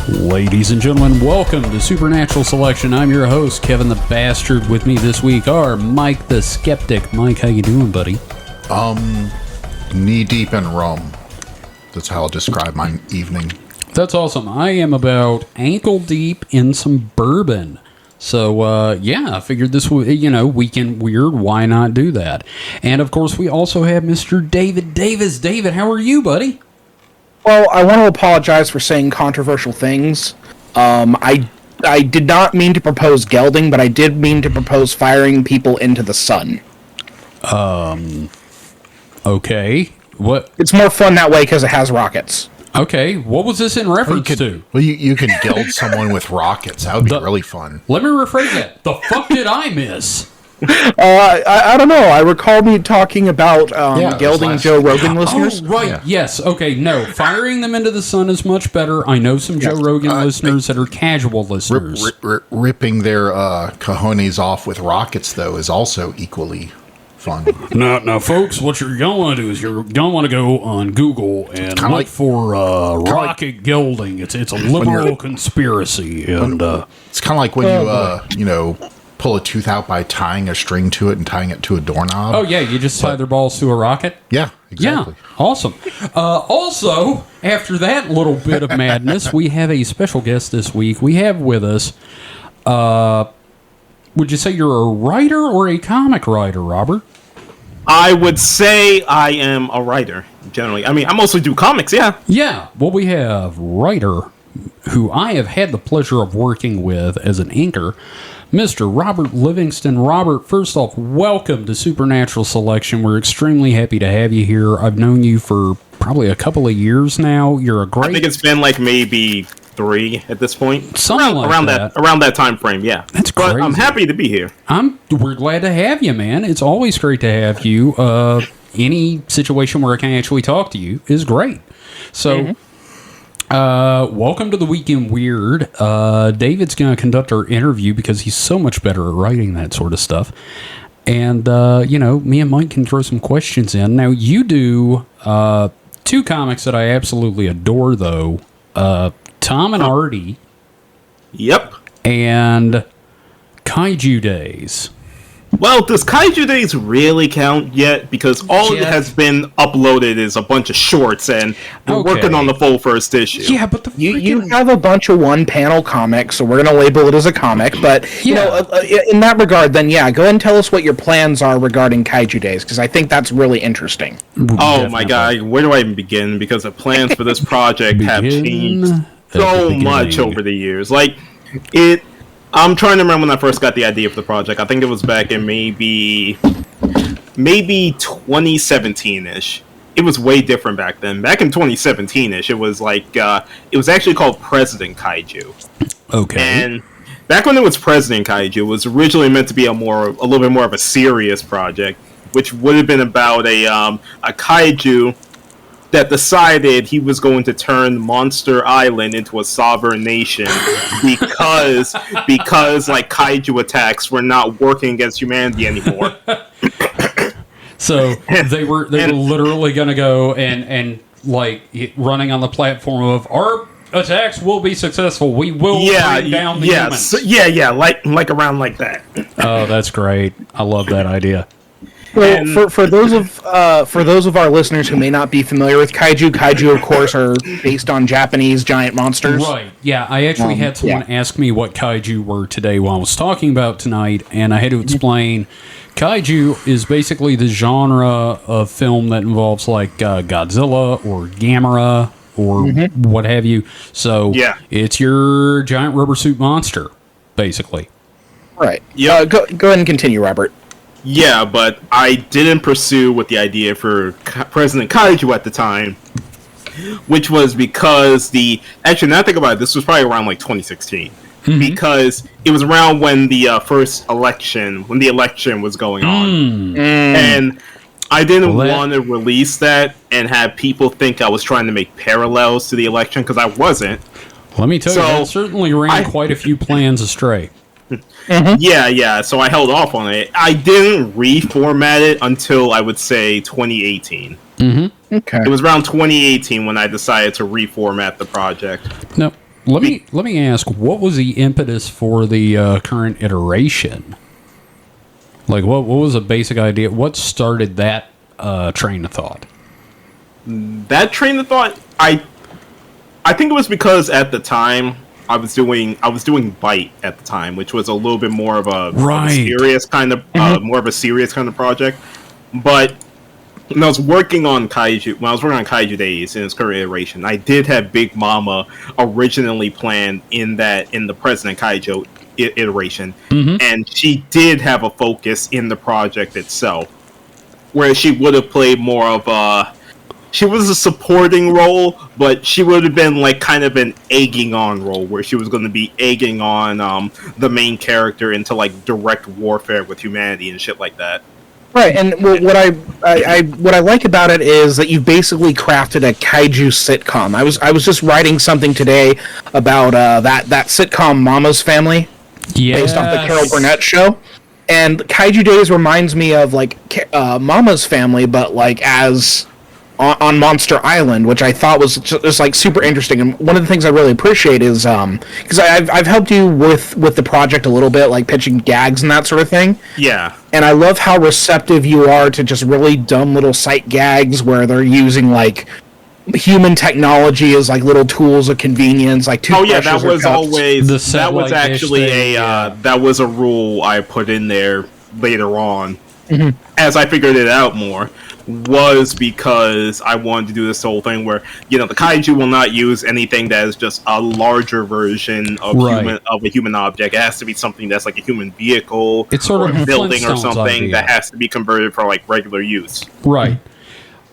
Ladies and gentlemen, welcome to Supernatural Selection. I'm your host, Kevin the Bastard. With me this week are Mike the Skeptic. Mike, how you doing, buddy? Knee deep in rum. That's how I'll describe my evening. That's awesome. I am about ankle deep in some bourbon. So, yeah, I figured this would, weekend weird. Why not do that? And, of course, we also have Mr. David Davis. David, how are you, buddy? Well, I want to apologize for saying controversial things. I did not mean to propose gelding, but I did mean to propose firing people into the sun. Okay. What? It's more fun that way because it has rockets. Okay, what was this in reference to? Well, you can geld someone with rockets. That would be really fun. Let me rephrase that. The fuck did I miss? I don't know. I recall me talking about gelding Joe Rogan listeners. Oh, right. Yeah. Yes. Okay. No. Firing them into the sun is much better. I know some Joe Rogan listeners that are casual listeners. Ripping their cojones off with rockets, though, is also equally fun. Now, folks, what you're going to want to do is you're going to want to go on Google and look for rocket gelding. It's a liberal conspiracy. And it's kind of like when you pull a tooth out by tying a string to it and tying it to a doorknob. Oh, yeah, you just tie their balls to a rocket? Yeah, exactly. Yeah, awesome. Also, after that little bit of madness, we have a special guest this week. We have with us, would you say you're a writer or a comic writer, Robert? I would say I am a writer, generally. I mean, I mostly do comics, yeah. Yeah, well, we have writer, who I have had the pleasure of working with as an inker, Mr. Robert Livingston. Robert, first off, welcome to Supernatural Selection. We're extremely happy to have you here. I've known you for probably a couple of years now. You're a great... I think it's been like maybe 3 at this point. Something around that time frame, yeah. That's crazy. But I'm happy to be here. We're glad to have you, man. It's always great to have you. Any situation where I can actually talk to you is great. So... welcome to the Weekend Weird. David's going to conduct our interview because he's so much better at writing that sort of stuff. And, me and Mike can throw some questions in. Now, you do 2 comics that I absolutely adore, though. Tom and Artie. Yep. And Kaiju Days. Well, does Kaiju Days really count yet? Because all it has been uploaded is a bunch of shorts, and we're working on the full first issue. Yeah, but you have a bunch of one-panel comics, so we're going to label it as a comic. But, in that regard, then, go ahead and tell us what your plans are regarding Kaiju Days, because I think that's really interesting. Oh, my God. Where do I even begin? Because the plans for this project have changed so much over the years. I'm trying to remember when I first got the idea for the project. I think it was back in maybe 2017-ish. It was way different back then. Back in 2017-ish, it was it was actually called President Kaiju. Okay. And back when it was President Kaiju, it was originally meant to be a little bit more of a serious project, which would have been about a kaiju that decided he was going to turn Monster Island into a sovereign nation because kaiju attacks were not working against humanity anymore. So they were literally going to go and running on the platform of our attacks will be successful. We will bring down the humans. Like around like that. Oh, that's great. I love that idea. Well, for those of our listeners who may not be familiar with kaiju, of course, are based on Japanese giant monsters. Right. Yeah, I actually had someone ask me what kaiju were today while I was talking about tonight, and I had to explain. Kaiju is basically the genre of film that involves Godzilla or Gamera or what have you. So it's your giant rubber suit monster, basically. Right. Yeah. Go ahead and continue, Robert. Yeah, but I didn't pursue with the idea for President Kaiju at the time, which was because actually, now I think about it, this was probably around 2016, because it was around when the first election, was going on, and I didn't want to release that and have people think I was trying to make parallels to the election, because I wasn't. Let me tell you, that certainly ran quite a few plans astray. Yeah, so I held off on it. I didn't reformat it until, I would say, 2018. Okay. It was around 2018 when I decided to reformat the project. No, let me ask, what was the impetus for the current iteration? Like, what was the basic idea? What started that train of thought? That train of thought, I think it was because at the time I was doing Bite at the time, which was a little bit more of a serious kind of project. But when I was working on Kaiju Days in its current iteration, I did have Big Mama originally planned in the President Kaiju iteration, and she did have a focus in the project itself, where she would have played more of she was a supporting role, but she would have been like kind of an egging on role, where she was going to be egging on the main character into like direct warfare with humanity and shit like that. Right, and what I like about it is that you've basically crafted a kaiju sitcom. I was just writing something today about that sitcom Mama's Family, based off the Carol Burnett show, and Kaiju Days reminds me of like Mama's Family, but like as on Monster Island, which I thought was just like super interesting. And one of the things I really appreciate is because I've helped you with the project a little bit, like pitching gags and that sort of thing. Yeah. And I love how receptive you are to just really dumb little sight gags where they're using like human technology as like little tools of convenience, like toothbrushes. That was always that was actually that was a rule I put in there later on as I figured it out more. Was because I wanted to do this whole thing where, the kaiju will not use anything that is just a larger version of a human object. It has to be something that's like a human vehicle, it's sort of a building or something idea. That has to be converted for like regular use. Right.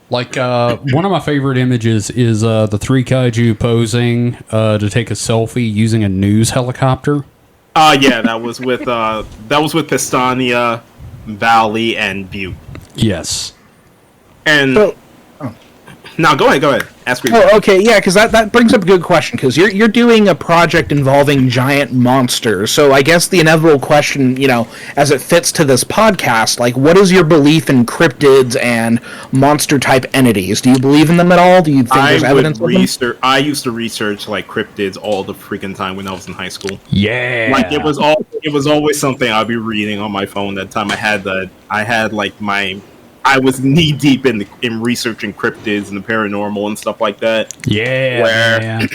Like one of my favorite images is the three kaiju posing to take a selfie using a news helicopter. That was with Pistania, Valley, and Butte. Yes. And no, go ahead. Ask me. Oh, okay, yeah, because that brings up a good question, because you're doing a project involving giant monsters. So I guess the inevitable question, as it fits to this podcast, like, what is your belief in cryptids and monster-type entities? Do you believe in them at all? Do you think there's evidence of them? I used to research like cryptids all the freaking time when I was in high school. Yeah, like it was always something I'd be reading on my phone. That time I was knee deep in researching cryptids and the paranormal and stuff like that. Yeah, where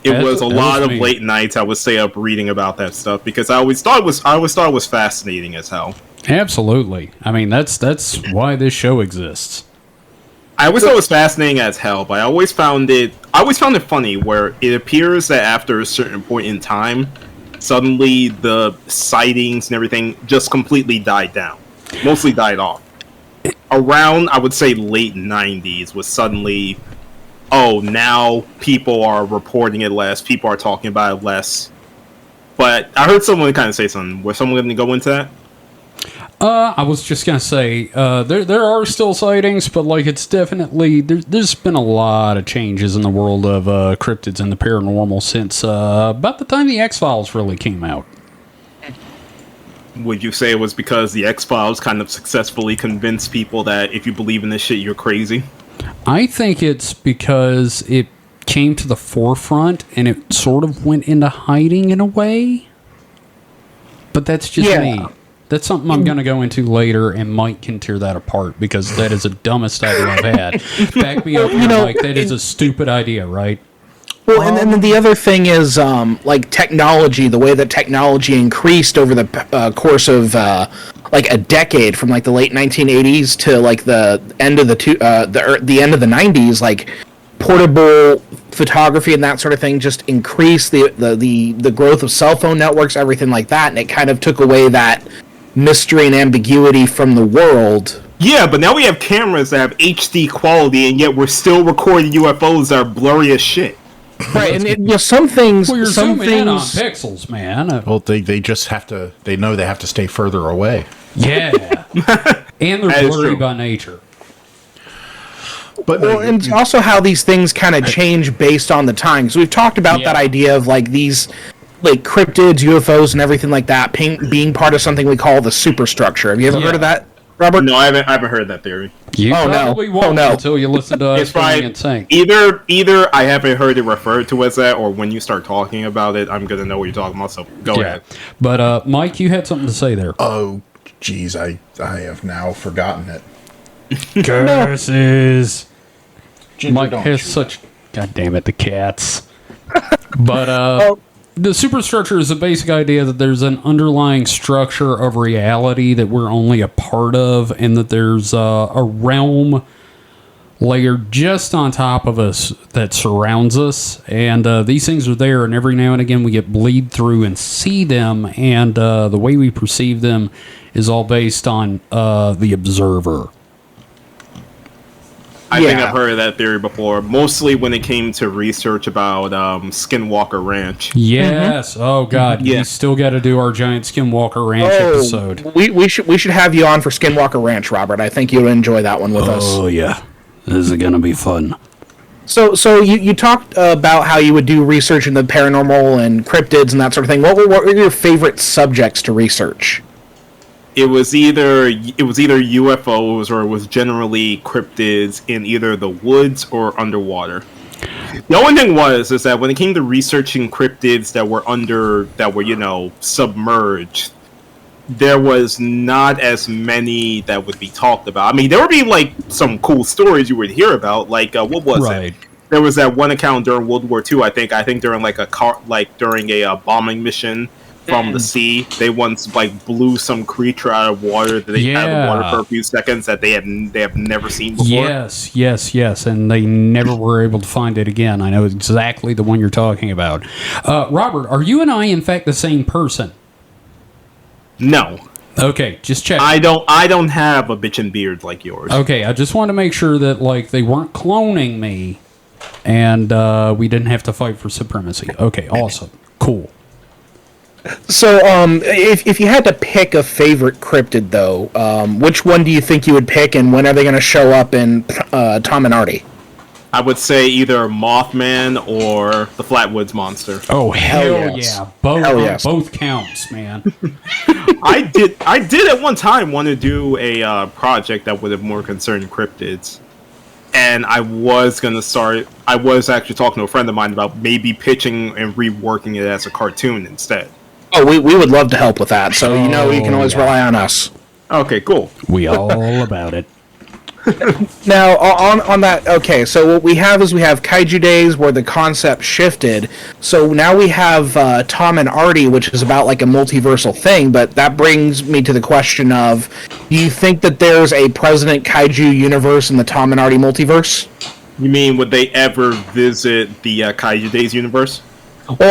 it was a lot of late nights I would stay up reading about that stuff because I always thought it was fascinating as hell. Absolutely. I mean, that's why this show exists. I always thought it was fascinating as hell, but I always found it funny where it appears that after a certain point in time, suddenly the sightings and everything just completely died down. Mostly died off. Around, I would say, late 90s was suddenly, now people are reporting it less, people are talking about it less. But I heard someone kind of say something. Was someone going to go into that? I was just going to say, there are still sightings, but like it's definitely, there's been a lot of changes in the world of cryptids and the paranormal since about the time the X-Files really came out. Would you say it was because the X-Files kind of successfully convinced people that if you believe in this shit, you're crazy? I think it's because it came to the forefront and it sort of went into hiding in a way. But that's just me. That's something I'm going to go into later, and Mike can tear that apart because that is the dumbest idea I've had. Back me up, Mike. That is a stupid idea, right? Well, and then the other thing is, like, technology, the way that technology increased over the course of, like, a decade, from, like, the late 1980s to, like, the end of the end of the 90s, like, portable photography and that sort of thing just increased the growth of cell phone networks, everything like that, and it kind of took away that mystery and ambiguity from the world. Yeah, but now we have cameras that have HD quality, and yet we're still recording UFOs that are blurry as shit. Right, and some things. Well, you're zooming in on pixels, man. Well, they just have to. They know they have to stay further away. Yeah, and they're blurry by nature. But and also how these things kind of change based on the time. So we've talked about that idea of like these, like cryptids, UFOs, and everything like that being part of something we call the superstructure. Have you ever heard of that? Robert? No, I haven't heard that theory. You Oh, no. probably won't Oh, no. until you listen to us It's probably and saying. either I haven't heard it referred to as that, or when you start talking about it, I'm gonna know what you're talking about. So go ahead. But Mike, you had something to say there. Oh, geez, I have now forgotten it. Curses. Ginger, Mike don't has shoot such. God damn it, the cats. But the superstructure is the basic idea that there's an underlying structure of reality that we're only a part of, and that there's a realm layered just on top of us that surrounds us. And these things are there, and every now and again we get bleed through and see them, and the way we perceive them is all based on the observer. I think I've heard of that theory before, mostly when it came to research about Skinwalker Ranch. Yes. Oh God. Yeah. We still got to do our giant Skinwalker Ranch episode. We should have you on for Skinwalker Ranch, Robert. I think you'll enjoy that one with us. Oh yeah, this is gonna be fun. So you talked about how you would do research in the paranormal and cryptids and that sort of thing. What were your favorite subjects to research? It was either UFOs or it was generally cryptids in either the woods or underwater. The only thing is that when it came to researching cryptids that were submerged, there was not as many that would be talked about. I mean, there would be like some cool stories you would hear about. Like what was it? There was that one account during World War II. I think during during a bombing mission from the sea, they once blew some creature out of water that they had in the water for a few seconds that they have never seen before. Yes, and they never were able to find it again. I know exactly the one you're talking about. Robert, are you and I in fact the same person? No. Okay, just check. I don't have a bitchin' beard like yours. Okay, I just want to make sure that they weren't cloning me, and we didn't have to fight for supremacy. Okay, awesome, cool. So, if you had to pick a favorite cryptid, though, which one do you think you would pick, and when are they going to show up in Tom and Artie? I would say either Mothman or the Flatwoods Monster. Oh hell yes. yeah! Both counts, man. I did at one time want to do a project that would have more concerned cryptids, and I was actually talking to a friend of mine about maybe pitching and reworking it as a cartoon instead. Oh, we would love to help with that, so you can always rely on us. Okay, cool. We all about it. Now, on that, okay, so what we have Kaiju Days, where the concept shifted. So now we have Tom and Artie, which is about like a multiversal thing, but that brings me to the question of, do you think that there's a President Kaiju universe in the Tom and Artie multiverse? You mean, would they ever visit the Kaiju Days universe? Well,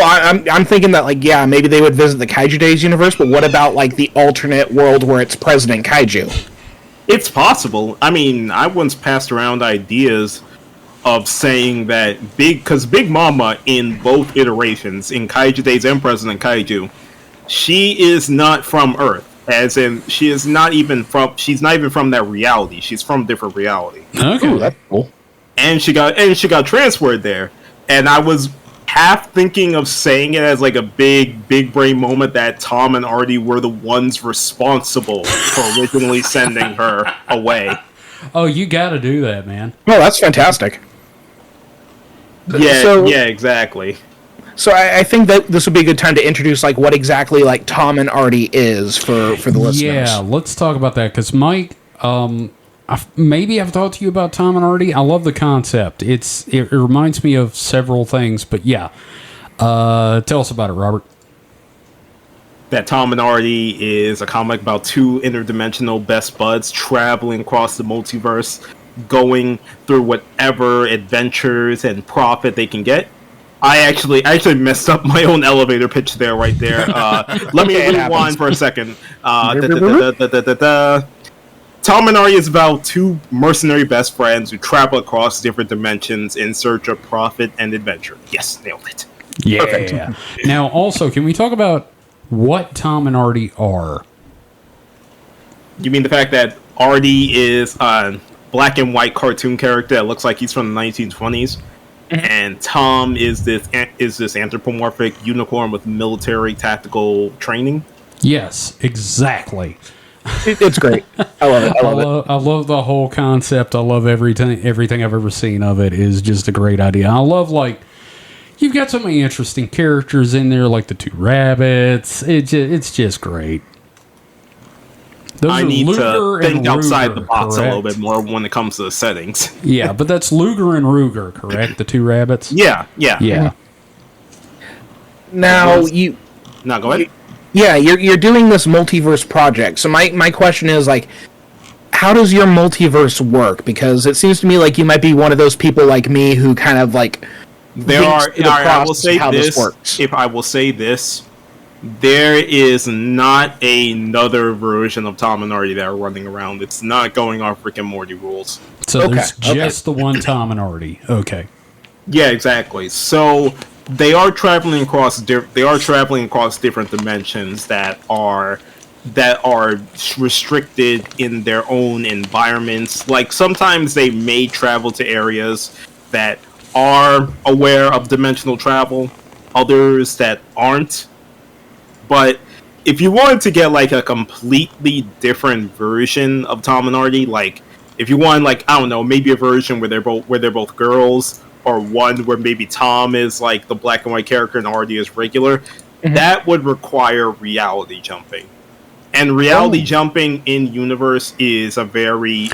I'm thinking that, maybe they would visit the Kaiju Days universe, but what about, the alternate world where it's President Kaiju? It's possible. I mean, I once passed around ideas of saying that because Big Mama in both iterations, in Kaiju Days and President Kaiju, she is not from Earth. As in, she's not even from that reality. She's from a different reality. Okay, Ooh, that's cool. And she got transferred there. And I was half thinking of saying it as a big brain moment that Tom and Artie were the ones responsible for originally sending her away. Oh, you got to do that, man. Oh, that's fantastic. Yeah, exactly. So I think that this would be a good time to introduce what exactly Tom and Artie is for the listeners. Yeah, let's talk about that because Mike, maybe I've talked to you about Tom and Artie. I love the concept. It reminds me of several things, but yeah. Tell us about it, Robert. That Tom and Artie is a comic about two interdimensional best buds traveling across the multiverse, going through whatever adventures and profit they can get. I actually messed up my own elevator pitch there, right there. Let me rewind for a second. Tom and Artie is about two mercenary best friends who travel across different dimensions in search of profit and adventure. Yes, nailed it. Yeah. Perfect. Now, also, can we talk about what Tom and Artie are? You mean the fact that Artie is a black and white cartoon character that looks like he's from the 1920s, and Tom is this anthropomorphic unicorn with military tactical training? Yes, exactly. It's great. I love it. I love the whole concept. I love everything I've ever seen of it is just a great idea. I love, like, you've got so many interesting characters in there, like the two rabbits. It's just great. I need to think outside the box correct? a little bit more when it comes to the settings. Yeah, but that's Luger and Ruger, correct? The two rabbits? Yeah. Now, No, go ahead. Yeah, you're doing this multiverse project. So my question is, like, how does your multiverse work? Because it seems to me like you might be one of those people like me who kind of, like, I will say this. If I will say this, there is not another version of Tom and Artie that are running around. It's not going off Rick and Morty rules. So there's just the one Tom and Artie. Okay. Yeah, exactly. So they are traveling across different dimensions that are restricted in their own environments. Like, sometimes they may travel to areas that are aware of dimensional travel, others that aren't. But if you wanted to get, like, a completely different version of Tom and Artie, like, if you want, like, I don't know, maybe a version where they're both girls, or one where maybe Tom is, like, the black and white character and Artie is regular, that would require reality jumping. And reality jumping in universe is a very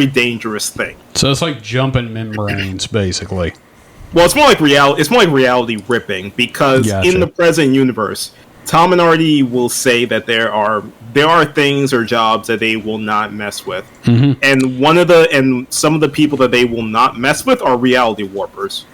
dangerous thing. So it's like jumping membranes, basically. Well, it's more like reality ripping, because in the present universe, Tom and Artie will say that there are things or jobs that they will not mess with, and some of the people that they will not mess with are reality warpers.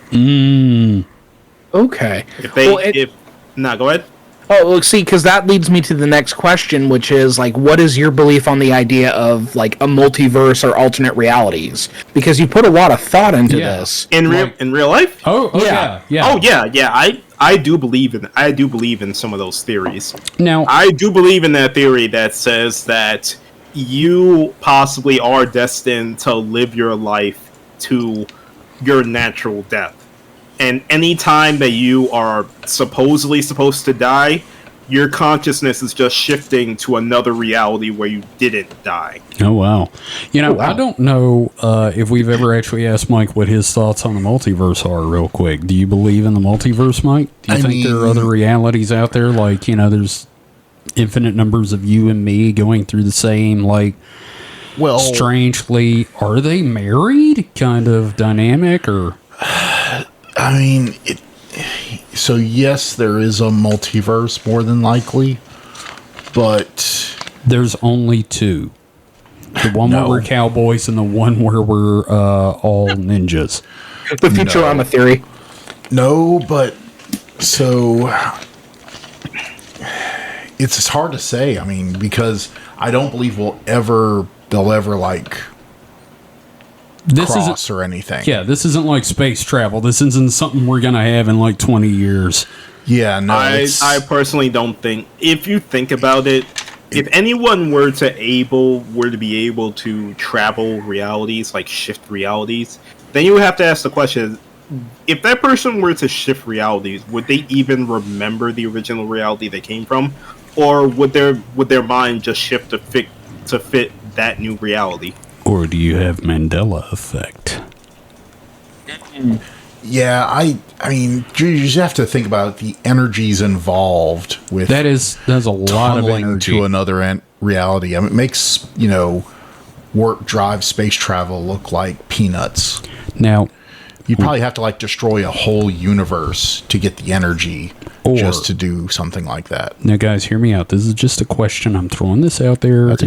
Okay. Go ahead. Oh, look, see, because that leads me to the next question, which is, like, what is your belief on the idea of, like, a multiverse or alternate realities? Because you put a lot of thought into this. In real life? Oh yeah. Oh yeah. I do believe in some of those theories. Now, I do believe in that theory that says that you possibly are destined to live your life to your natural death. And any time that you are supposedly supposed to die, your consciousness is just shifting to another reality where you didn't die. Oh, wow. I don't know if we've ever actually asked Mike what his thoughts on the multiverse are, real quick. Do you believe in the multiverse, Mike? Do you think there are other realities out there? Like, there's infinite numbers of you and me going through the same, like, strangely, are they married kind of dynamic, or... I mean, so yes, there is a multiverse, more than likely, but... There's only two. The one where we're cowboys and the one where we're all ninjas. The Futurama theory. No, but... So... It's hard to say, I mean, because I don't believe they'll ever, like... cross or anything. Yeah, this isn't like space travel. This isn't something we're gonna have in like 20 years. Yeah, no. I personally don't think. If you think about it, if anyone were to be able to travel realities, like shift realities, then you would have to ask the question: if that person were to shift realities, would they even remember the original reality they came from, or would their mind just shift to fit that new reality? Or do you have Mandela effect? Yeah, I mean, you just have to think about the energies involved with there's a lot of energy to another reality. I mean, it makes warp drive space travel look like peanuts. Now, you probably have to like destroy a whole universe to get the energy just to do something like that. Now, guys, hear me out. This is just a question. I'm throwing this out there. That's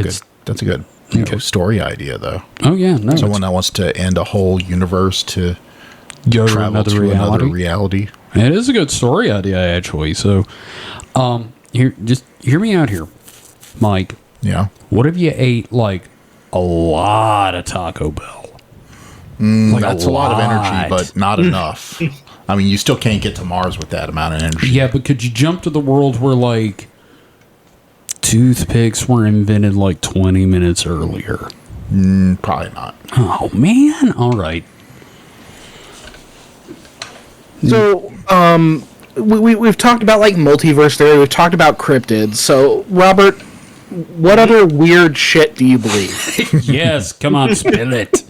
a good story idea, though. Oh yeah, no. Someone that wants to end a whole universe to go travel to another reality. It is a good story idea, actually. So, just hear me out here, Mike. Yeah. What if you ate like a lot of Taco Bell? That's a lot of energy, but not enough. I mean, you still can't get to Mars with that amount of energy. Yeah, but could you jump to the world where like toothpicks were invented like 20 minutes earlier? Probably not. Oh man! All right. So, we've talked about like multiverse theory. We've talked about cryptids. So, Robert, what other weird shit do you believe? Yes, come on, spill it.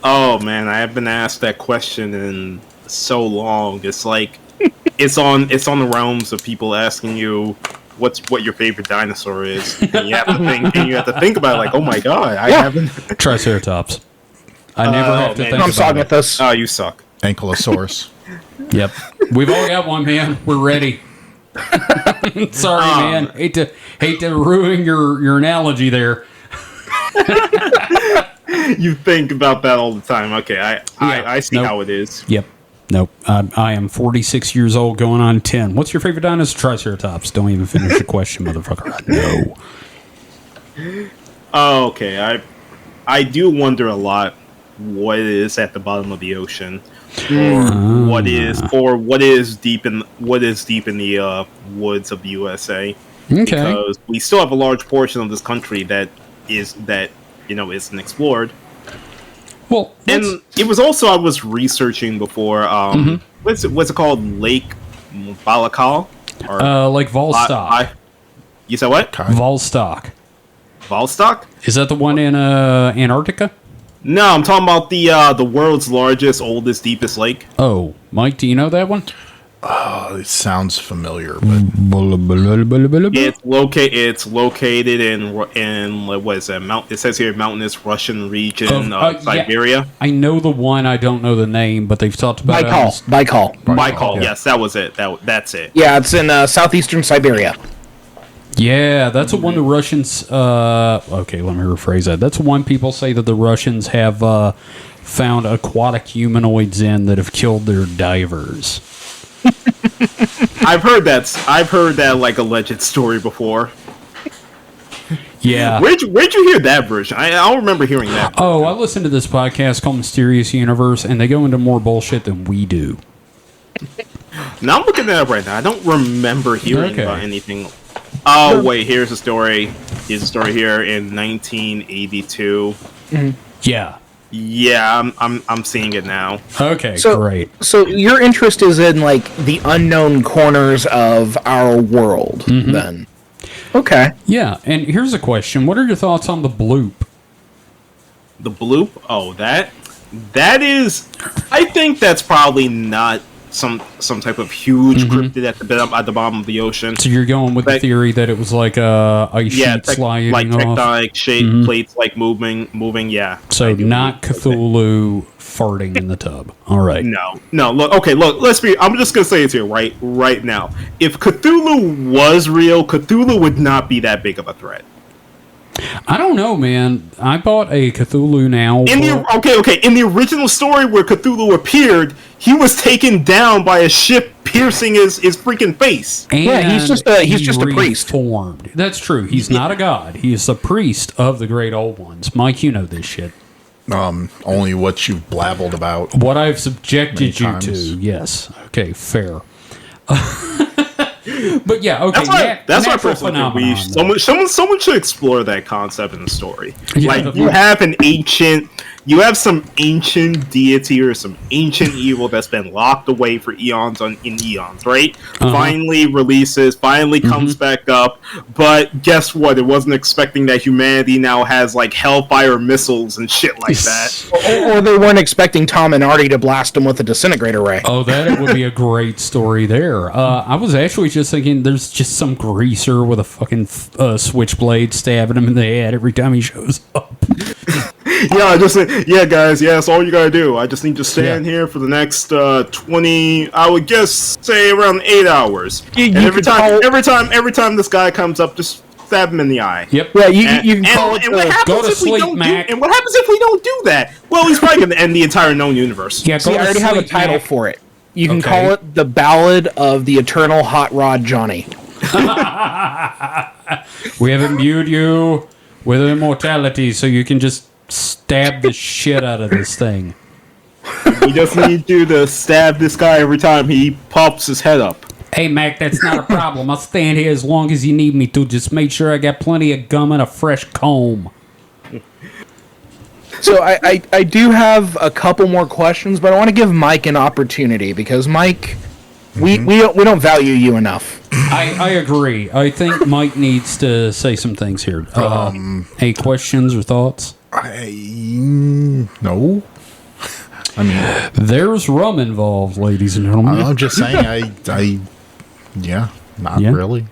Oh man, I have been asked that question in so long. It's like it's on the realms of people asking you what your favorite dinosaur is. And you have to think about it, like, oh my god, I haven't. Triceratops. I never have to man. think I'm about sorry it. with this. Oh, you suck. Ankylosaurus. Yep. We've all got one, man. We're ready. Sorry, man. Hate to ruin your analogy there. You think about that all the time. Okay, I see Nope. how it is. Yep. Nope. I am 46 years old, going on 10. What's your favorite dinosaur? Triceratops. Don't even finish the question, motherfucker. No. Oh, okay. I do wonder a lot what is at the bottom of the ocean, or what is deep in the woods of the USA. Okay. Because we still have a large portion of this country that isn't explored. Well, And it was also, I was researching before. What's it called? Lake Balakal? Or like Volstock. you said what? Volstock. Volstock? Is that the one in Antarctica? No, I'm talking about the world's largest, oldest, deepest lake. Oh, Mike, do you know that one? It sounds familiar, but It's located in what is that? It says here mountainous Russian region of Siberia. Yeah. I know the one. I don't know the name, but they've talked about Baikal. Baikal. Yeah. Yes, that was it. That's it. Yeah, it's in southeastern Siberia. Yeah, that's the one the Russians. Okay, let me rephrase that. That's the one people say that the Russians have found aquatic humanoids in that have killed their divers. I've heard that like alleged story before. Yeah. Where'd you hear that version? I don't remember hearing that. Oh, I listened to this podcast called Mysterious Universe, and they go into more bullshit than we do. Now I'm looking that up right now. I don't remember hearing about anything. Oh wait, here's a story. Here's a story here in 1982. Yeah. Yeah, I'm seeing it now. Okay, So, great. So your interest is in like the unknown corners of our world, then? Okay. Yeah, and here's a question. What are your thoughts on the bloop? The bloop? Oh, that is. I think that's probably not some type of huge cryptid at the bottom of the ocean. So you're going with the theory that it was like a ice sheet sliding like off? tectonic shape plates, like moving. Yeah. So not Cthulhu farting in the tub. All right. No. Look. Okay. Look. Let's be. I'm just gonna say it here right now. If Cthulhu was real, Cthulhu would not be that big of a threat. I don't know, man. I bought a Cthulhu now. In the original story where Cthulhu appeared, he was taken down by a ship piercing his freaking face. And Yeah, he's just a priest. Reformed. That's true. He's not a god. He is a priest of the great old ones. Mike, you know this shit. only what you've blabbled about. What I've subjected Many you to. times. Yes. Okay, fair. But yeah, okay. That's why I natural personally think someone should explore that concept in the story. Yeah. Like you have some ancient deity or some ancient evil that's been locked away for eons in eons, right? Finally releases, comes back up, but guess what? It wasn't expecting that humanity now has like hellfire missiles and shit like that. Or they weren't expecting Tom and Artie to blast them with a disintegrator ray. Oh, that would be a great story there. I was actually just thinking there's just some greaser with a fucking switchblade stabbing him in the head every time he shows up. Yeah, guys, that's all you gotta do. I just need to stand here for the next 20, I would guess, say around 8 hours. And every time this guy comes up, just stab him in the eye. Yep. Yeah, you can call it. And what happens go to if we sleep, don't Mac. and what happens if we don't do that? Well, he's probably gonna end the entire known universe. Yeah, See, go I to already have a sleep, title Mac. for it. You can Okay. call it the Ballad of the Eternal Hot Rod Johnny. We have imbued you with immortality, so you can just stab the shit out of this thing. We just need you to stab this guy every time he pops his head up. Hey, Mac, that's not a problem. I'll stand here as long as you need me to. Just make sure I got plenty of gum and a fresh comb. So I do have a couple more questions, but I want to give Mike an opportunity because Mike, We don't value you enough. I agree. I think Mike needs to say some things here. Any questions or thoughts? No. I mean, there's rum involved, ladies and gentlemen. I'm just saying. Not really.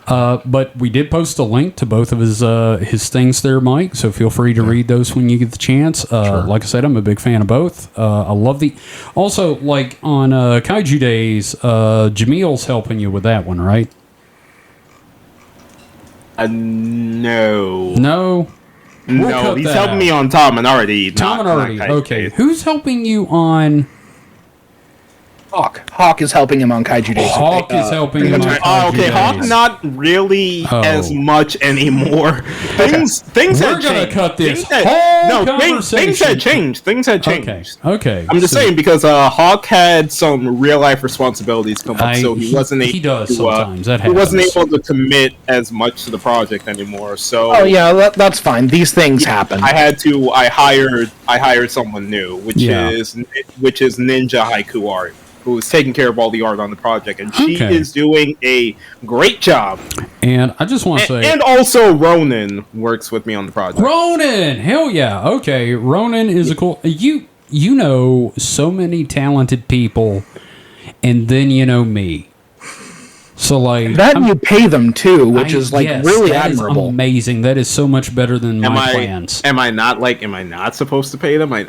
But we did post a link to both of his things there, Mike. So feel free to read those when you get the chance. Sure. Like I said, I'm a big fan of both. I love also, like on Kaiju Days, Jamil's helping you with that one, right? No. No. No, he's helping me on Tom and Artie. Tom and Artie. Okay. Who's helping you on? Hawk is helping him on Kaiju Days. Hawk is helping him on Kaiju okay, Days. Hawk not really as much anymore. Things We're had gonna changed. cut this Things whole conversation. things had changed. Okay. I'm just saying because Hawk had some real life responsibilities come up, so he wasn't able. He does to, sometimes. That he happens. wasn't able to commit as much to the project anymore. So that's fine. These things happen. I hired someone new, which is Ninja Haiku Art, who is taking care of all the art on the project, and she is doing a great job. And I just want to say, and also Ronin works with me on the project. Ronin, hell yeah, okay. Ronin is a cool. You know so many talented people, and then you know me. So like that, you pay them too, which is like really admirable. Is amazing. That is so much better than my plans. Am I not supposed to pay them? I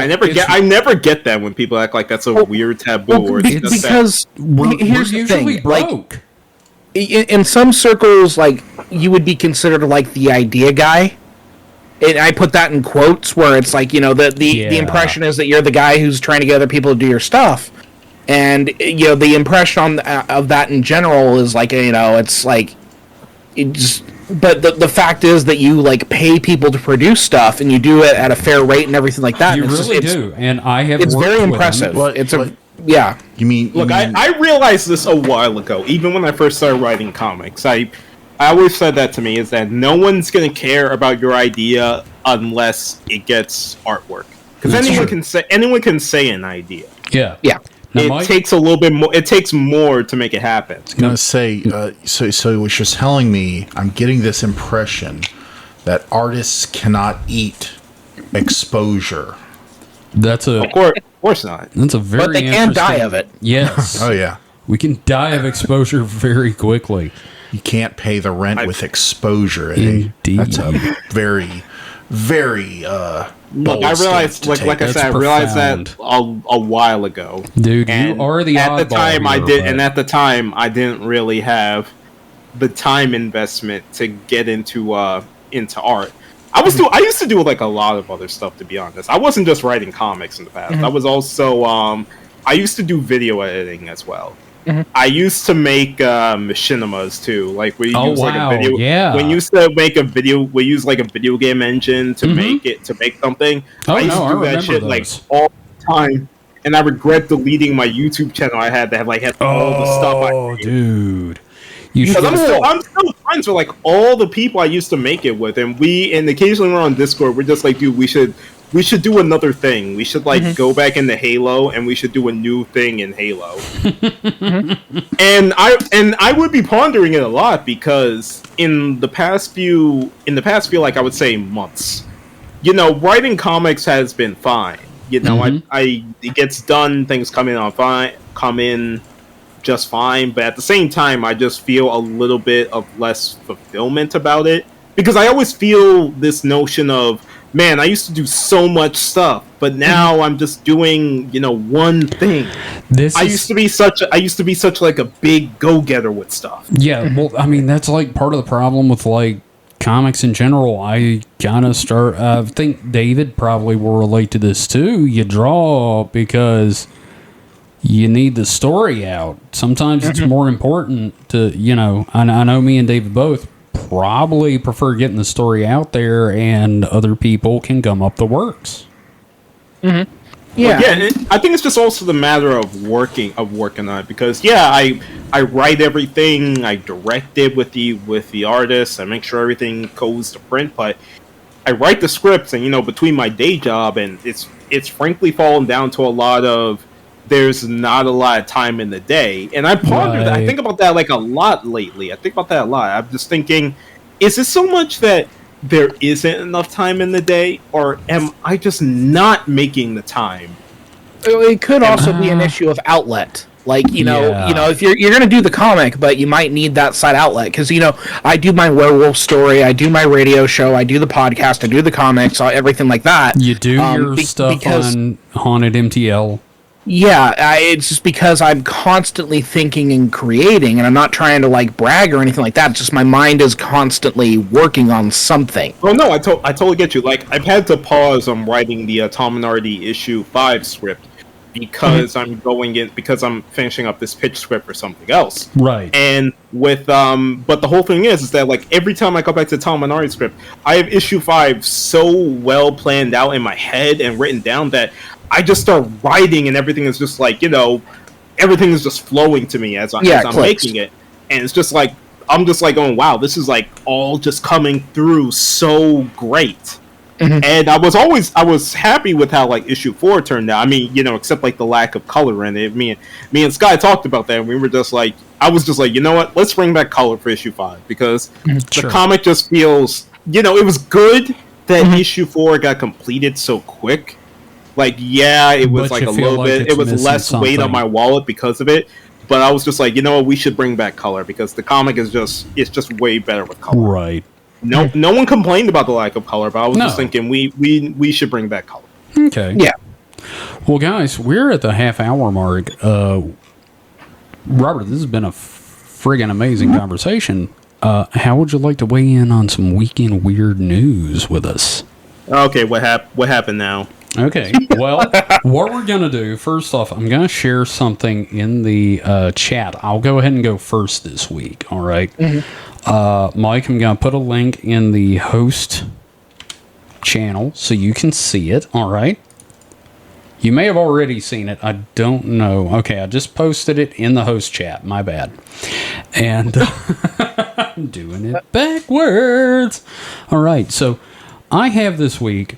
never get that when people act like that's a weird taboo. Because here's we're the thing, usually broke. Like, in some circles, like you would be considered like the idea guy. And I put that in quotes where it's like, the impression is that you're the guy who's trying to get other people to do your stuff. And the impression of that in general is like it's like but the fact is that you like pay people to produce stuff and you do it at a fair rate and everything like that. You really do, and I have. It's very impressive. You mean? Look, I realized this a while ago. Even when I first started writing comics, I always said that to me is that no one's gonna care about your idea unless it gets artwork. Because anyone can say an idea. Yeah. Now, it takes a little bit more. It takes more to make it happen. I was gonna say, so what you're telling me, I'm getting this impression that artists cannot eat exposure. Of course not. That's a very. But they can die of it. Yes. Oh yeah. We can die of exposure very quickly. You can't pay the rent with exposure. Indeed. That's a very, very. Look, I realized, like I said, I realized that a while ago. Dude, and you are the at the time here, and at the time I didn't really have the time investment to get into art. I used to do like a lot of other stuff, to be honest. I wasn't just writing comics in the past. I was also I used to do video editing as well. I used to make machinimas too, like we use like a video. Yeah. When you used to make a video, we use like a video game engine to make something. I used to do that shit like all the time, and I regret deleting my YouTube channel. I had that had all the stuff. Oh, dude. I'm still friends with like all the people I used to make it with, and occasionally we're on Discord. We're just like, dude, we should do another thing. We should like go back into Halo, and we should do a new thing in Halo. And I would be pondering it a lot because in the past few like I would say months, writing comics has been fine. It gets done. Things come in just fine, but at the same time, I just feel a little bit of less fulfillment about it because I always feel this notion of, man, I used to do so much stuff, but now I'm just doing, one thing. I used to be such like a big go-getter with stuff. Yeah, well, I mean, that's like part of the problem with like comics in general. I think David probably will relate to this too. You draw because you need the story out. Sometimes it's more important to, I know me and David both probably prefer getting the story out there and other people can gum up the works. Yeah. I think it's just also the matter of working on it because I write everything, I direct it with the artist, I make sure everything goes to print, but I write the scripts and between my day job and it's frankly fallen down to a lot of there's not a lot of time in the day. And I ponder that. I think about that like a lot lately. I'm just thinking, is it so much that there isn't enough time in the day, or am I just not making the time? It could also be an issue of outlet. Like, if you're going to do the comic, but you might need that side outlet. Because, I do my werewolf story, I do my radio show, I do the podcast, I do the comics, everything like that. You do your stuff on Haunted MTL. Yeah, it's just because I'm constantly thinking and creating, and I'm not trying to, like, brag or anything like that. It's just my mind is constantly working on something. Oh, no, I totally get you. Like, I've had to pause on writing the Tom and Artie issue 5 script. Because because I'm finishing up this pitch script for something else. Right. And with but the whole thing is that like every time I go back to Tom and Artie script, I have issue 5 so well planned out in my head and written down that I just start writing and everything is just like, everything is just flowing to me as I'm making it. And it's just like I'm just like going, wow, this is like all just coming through so great. Mm-hmm. And I was happy with how like issue 4 turned out. I mean, except like the lack of color in it. Me and Sky talked about that, and we were just like, I was just like, you know what? Let's bring back color for issue 5 because the comic just feels, it was good that issue 4 got completed so quick. Like, yeah, it was like a little bit. It was less weight on my wallet because of it. But I was just like, we should bring back color because the comic is just way better with color. Right. No one complained about the lack of color, but I was just thinking we should bring back color. Okay. Yeah. Well, guys, we're at the half-hour mark. Robert, this has been a friggin' amazing conversation. How would you like to weigh in on some weekend weird news with us? Okay, what happened now? Okay, well, what we're going to do, first off, I'm going to share something in the chat. I'll go ahead and go first this week, all right? Mike, I'm going to put a link in the host channel so you can see it, all right? You may have already seen it. I don't know. Okay, I just posted it in the host chat. My bad. And I'm doing it backwards. All right, so I have this week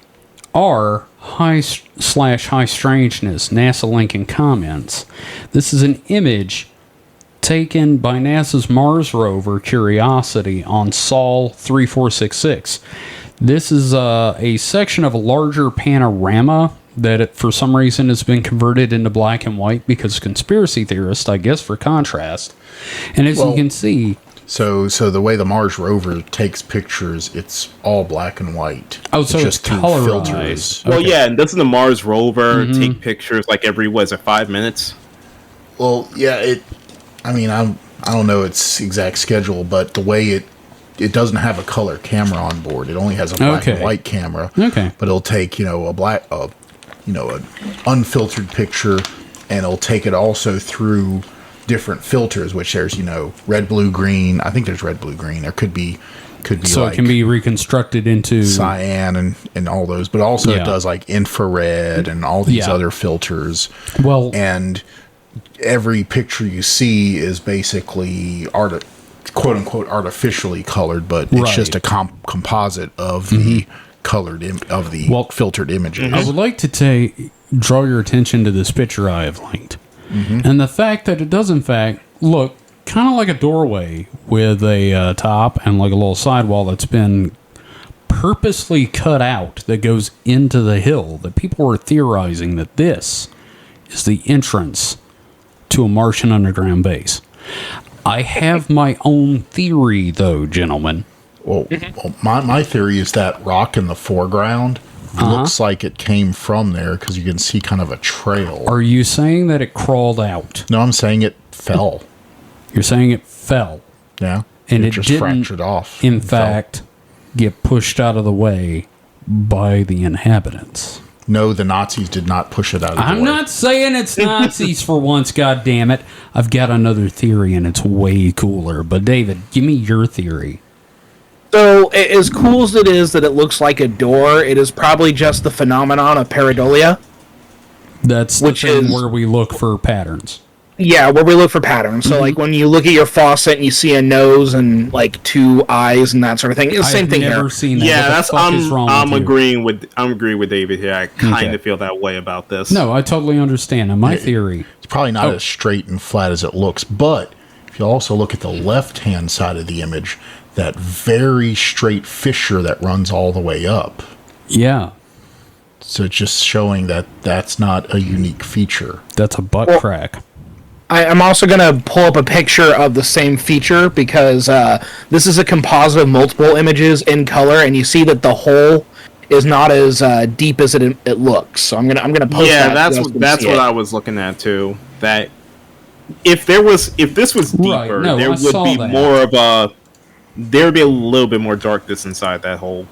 r/high strangeness NASA link in comments. This is an image taken by NASA's Mars rover Curiosity on Sol 3466. This is a section of a larger panorama that for some reason has been converted into black and white because conspiracy theorists, I guess, for contrast. And as you can see, So the way the Mars rover takes pictures, it's all black and white. Oh, so it's through colorized. Well, yeah, and doesn't the Mars rover take pictures like every 5 minutes? Well, yeah, I don't know its exact schedule, but the way it doesn't have a color camera on board. It only has a black and white camera. Okay. But it'll take, an unfiltered picture, and it'll take it also through different filters, which there's, red, blue, green. I think there's red, blue, green. There could be so it can be reconstructed into cyan and all those, but also it does like infrared and all these other filters. Well, and every picture you see is basically quote unquote artificially colored, but it's just a composite of the colored filtered images. I would like to draw your attention to this picture I have linked. And the fact that it does, in fact, look kind of like a doorway with a top and like a little sidewall that's been purposely cut out that goes into the hill, that people are theorizing that this is the entrance to a Martian underground base. I have my own theory, though, gentlemen. Well, my theory is that rock in the foreground looks like it came from there because you can see kind of a trail. Are you saying that it crawled out? No, I'm saying it fell. You're saying it fell? Yeah. And it just didn't, fractured off. In fact, get pushed out of the way by the inhabitants. No, the Nazis did not push it out of the way. I'm not saying it's Nazis for once, goddammit. I've got another theory, and it's way cooler. But, David, give me your theory. So, as cool as it is that it looks like a door, it is probably just the phenomenon of pareidolia. That's the thing where we look for patterns. Yeah, where we look for patterns. So, like, when you look at your faucet and you see a nose and, like, 2 eyes and that sort of thing. It's the same thing here. I've never seen that. Yeah, that's I'm agreeing with David here. I kind of feel that way about this. No, I totally understand. And my theory, it's probably not as straight and flat as it looks, but if you also look at the left-hand side of the image, that very straight fissure that runs all the way up. Yeah. So it's just showing that that's not a unique feature. That's a butt crack. I'm also going to pull up a picture of the same feature because this is a composite of multiple images in color, and you see that the hole is not as deep as it looks. So I'm gonna post that. Yeah, that's what I was looking at too. That if this was deeper, there would be more of a. There would be a little bit more darkness inside that hole.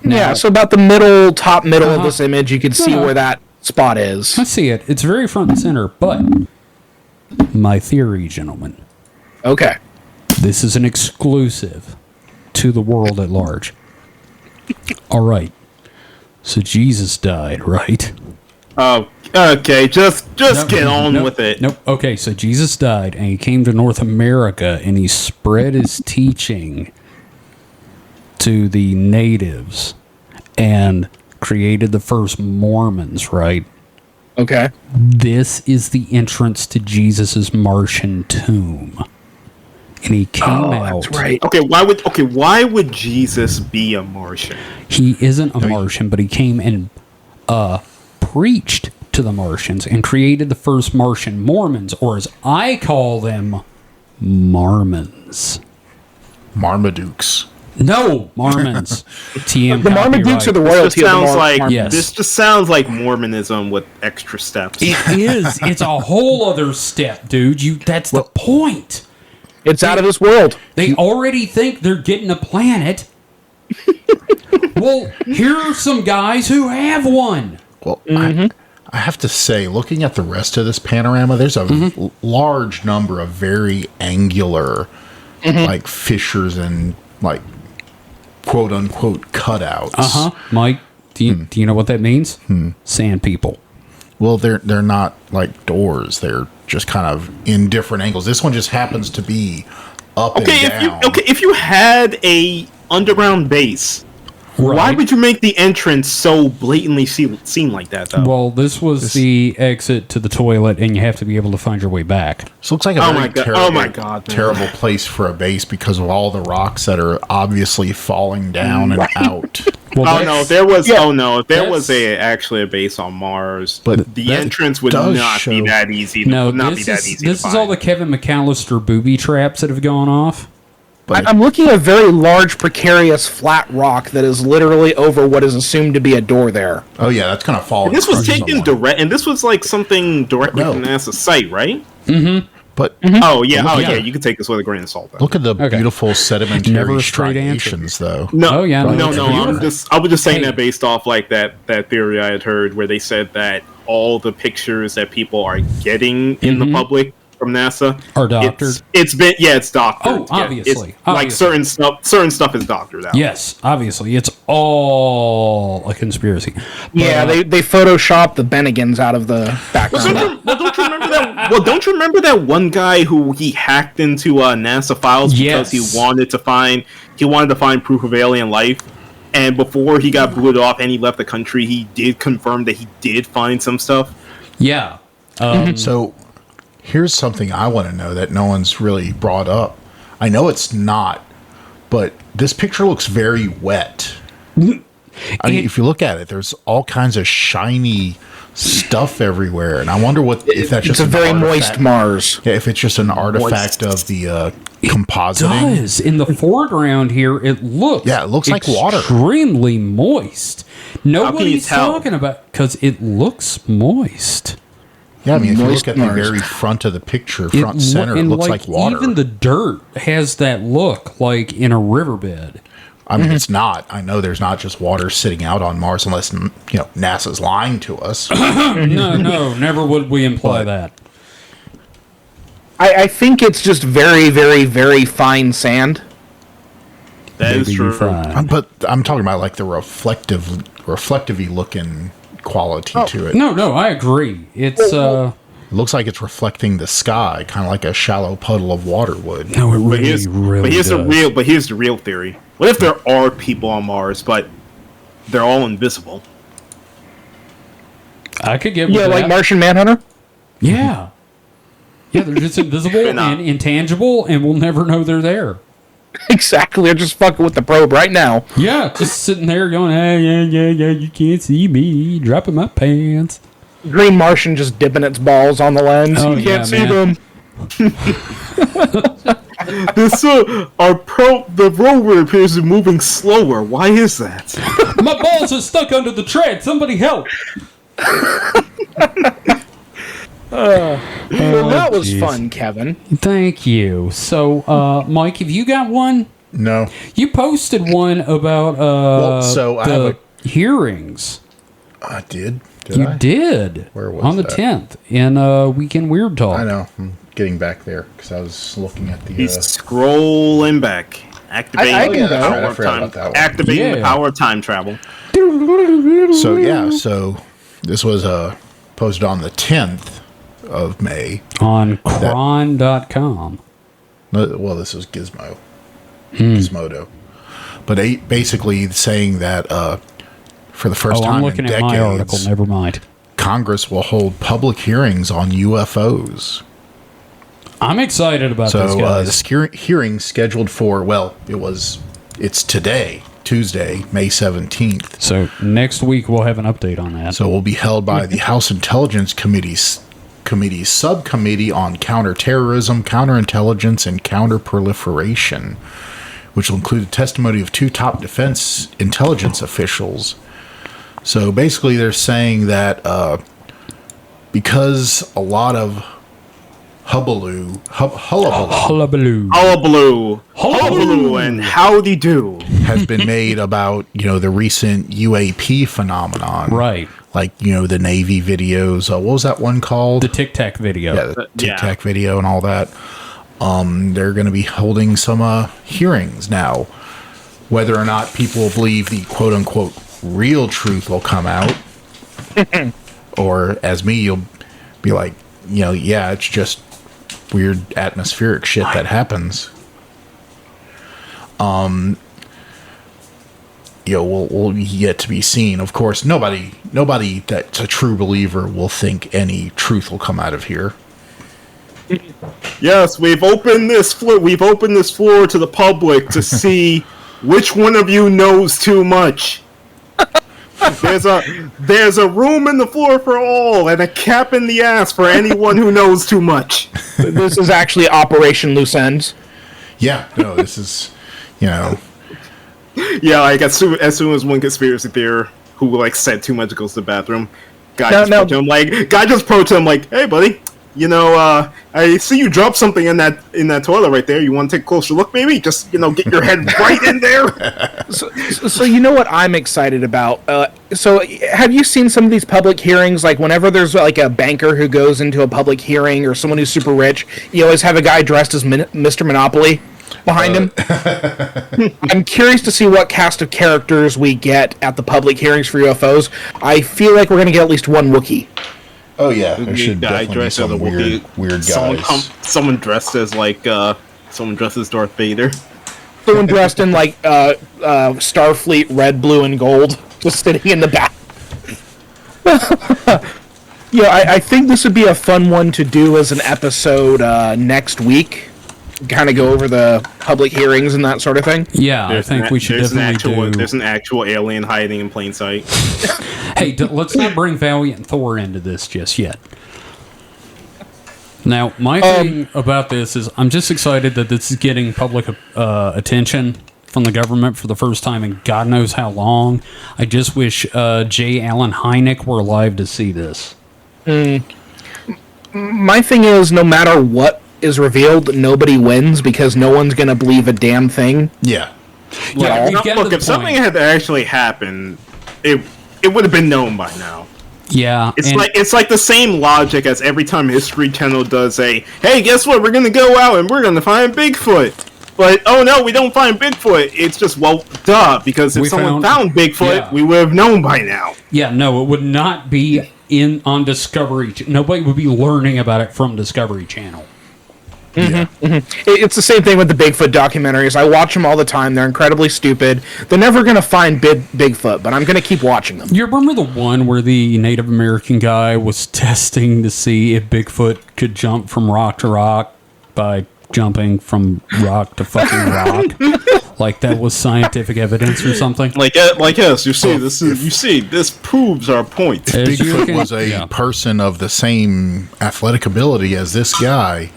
Yeah, so about the top middle of this image, you can see where that spot is. I see it. It's very front and center, but my theory, gentlemen. Okay. This is an exclusive to the world at large. All right. So Jesus died, right? Oh, okay. Just get on with it. Nope. Okay, so Jesus died, and he came to North America, and he spread his teaching to the natives and created the first Mormons, right? Okay. This is the entrance to Jesus's Martian tomb. And he came out. That's right. Okay, why would Jesus be a Martian? He isn't a Martian, but he came and preached to the Martians and created the first Martian Mormons, or as I call them, Marmons. Marmadukes. No, Mormons. TM. The Marmadukes are the royalty of the Mormons. Yes. This just sounds like Mormonism with extra steps. It is. It's a whole other step, dude. That's the point. It's out of this world. They already think they're getting a planet. Well, here are some guys who have one. Well, I have to say, looking at the rest of this panorama, there's a large number of very angular, like fissures and like quote unquote cutouts. Mike, do you know what that means? Sand people. Well, they're not like doors. They're just kind of in different angles. This one just happens to be up and down. If you had a underground base, why would you make the entrance so blatantly seem like that, though? Well, this was the exit to the toilet, and you have to be able to find your way back. This looks like a very terrible place for a base because of all the rocks that are obviously falling down and out. Well, if there was actually a base on Mars, but the entrance would not be that easy. This is all the Kevin McAllister booby traps that have gone off. I'm looking at a very large, precarious, flat rock that is literally over what is assumed to be a door there. Oh yeah, that's gonna fall. This was taken direct, and this was like something directly from NASA's site, right? But you can take this with a grain of salt. Though. Look at the beautiful sedimentary striations, though. No. I was just saying that based off like that theory I had heard where they said that all the pictures that people are getting in the public from NASA are doctored. It's doctored. Oh, obviously. Like certain stuff is doctored out. Yes, obviously. It's all a conspiracy. Yeah, they photoshopped the Bennigans out of the background. Don't you remember that one guy who he hacked into NASA files because he wanted to find proof of alien life? And before he got booted off and he left the country, he did confirm that he did find some stuff. Yeah. So here's something I want to know that no one's really brought up. I know it's not, but this picture looks very wet. I mean, if you look at it, there's all kinds of shiny stuff everywhere, and I wonder if that's just a very moist Mars. Yeah, if it's just an artifact of the compositing. It does. In the foreground here, it looks like water. Extremely moist. Nobody's talking about because it looks moist. Yeah, I mean, if you look at the very front of the picture, front center, it looks like water. Even the dirt has that look like in a riverbed. I mean, it's not. I know there's not just water sitting out on Mars unless, NASA's lying to us. No, never would we imply that. I think it's just very, very, very fine sand. That is true. But I'm talking about like the reflective-y looking quality to it. No, I agree. It's It looks like it's reflecting the sky, kind of like a shallow puddle of water would. No, it really does. Here's the real theory. What if there are people on Mars, but they're all invisible? I could get with like that. Martian Manhunter? Yeah. Yeah, they're just invisible and intangible, and we'll never know they're there. Exactly. They're just fucking with the probe right now. Yeah, just sitting there going, hey, yeah, you can't see me, dropping my pants. Green Martian just dipping its balls on the lens. Oh, You can't see man. them. The rover appears to be moving slower. Why is that? My balls are stuck under the tread. Somebody help. Well, that was geez. fun, Kevin. Thank you. So, Mike, have you got one? No. You posted one about I have hearings. I did. You did. Where was on the that? 10th in Weekend Weird Talk. I know. I'm getting back there because I was looking at the. He's scrolling back, activating can the go. power I of forgot time. about that one. Activating the power of time travel. So this was posted on the 10th of May On cron.com. Well, this is Gizmodo, but basically saying that for the first time I'm looking in at my article. decades, Never mind. Congress will hold public hearings on UFOs. I'm excited about this, guys. So hearing scheduled for it's today, Tuesday, May 17th. So next week we'll have an update on that. So it will be held by the House Intelligence Committee's Subcommittee on Counterterrorism, Counterintelligence, and Counterproliferation, which will include the testimony of two top defense intelligence officials. So basically they're saying that because a lot of hullabaloo, and howdy do has been made about, the recent UAP phenomenon. Right. Like, the Navy videos. What was that one called? The Tic Tac video. Yeah, the Tic Tac video and all that. They're going to be holding some hearings now. Whether or not people will believe the quote-unquote real truth will come out. Or, as me, you'll be like, it's just weird atmospheric shit that happens. Will yet to be seen. Of course, nobody that's a true believer will think any truth will come out of here. Yes, we've opened this floor to the public to see which one of you knows too much. There's a room in the floor for all, and a cap in the ass for anyone who knows too much. This is actually Operation Loose Ends. Yeah, no, this is, Yeah, like as soon as one conspiracy theorist who said too much goes to the bathroom, guy just approached him like, "Hey, buddy, I see you dropped something in that toilet right there. You want to take a closer look, maybe? Just get your head right in there." So you know what I'm excited about? So have you seen some of these public hearings? Like whenever there's like a banker who goes into a public hearing or someone who's super rich, you always have a guy dressed as Mr. Monopoly behind him. I'm curious to see what cast of characters we get at the public hearings for UFOs. I feel like we're going to get at least one Wookiee. Oh yeah, there should definitely be some weird guys. Someone dressed as Darth Vader. Someone dressed in Starfleet red, blue, and gold, just sitting in the back. I think this would be a fun one to do as an episode next week. Kind of go over the public hearings and that sort of thing. Yeah, I think we should definitely There's an actual alien hiding in plain sight. Hey, let's not bring Valiant Thor into this just yet. Now, my thing about this is I'm just excited that this is getting public attention from the government for the first time in God knows how long. I just wish J. Allen Hynek were alive to see this. My thing is, no matter what is revealed, nobody wins because no one's going to believe a damn thing. Yeah. Look, if something had actually happened, it would have been known by now. Yeah, it's like the same logic as every time History Channel does a, hey, guess what? We're gonna go out and we're gonna find Bigfoot. But oh no, we don't find Bigfoot. It's just duh, because if someone found Bigfoot, we would have known by now. Yeah, no, it would not be on Discovery. Nobody would be learning about it from Discovery Channel. It's the same thing with the Bigfoot documentaries. I watch them all the time. They're incredibly stupid. They're never going to find Bigfoot, but I'm going to keep watching them. You remember the one where the Native American guy was testing to see if Bigfoot could jump from rock to rock by jumping from rock to fucking rock? Like that was scientific evidence or something? Like yes, you see, this proves our point. If Bigfoot was a person of the same athletic ability as this guy,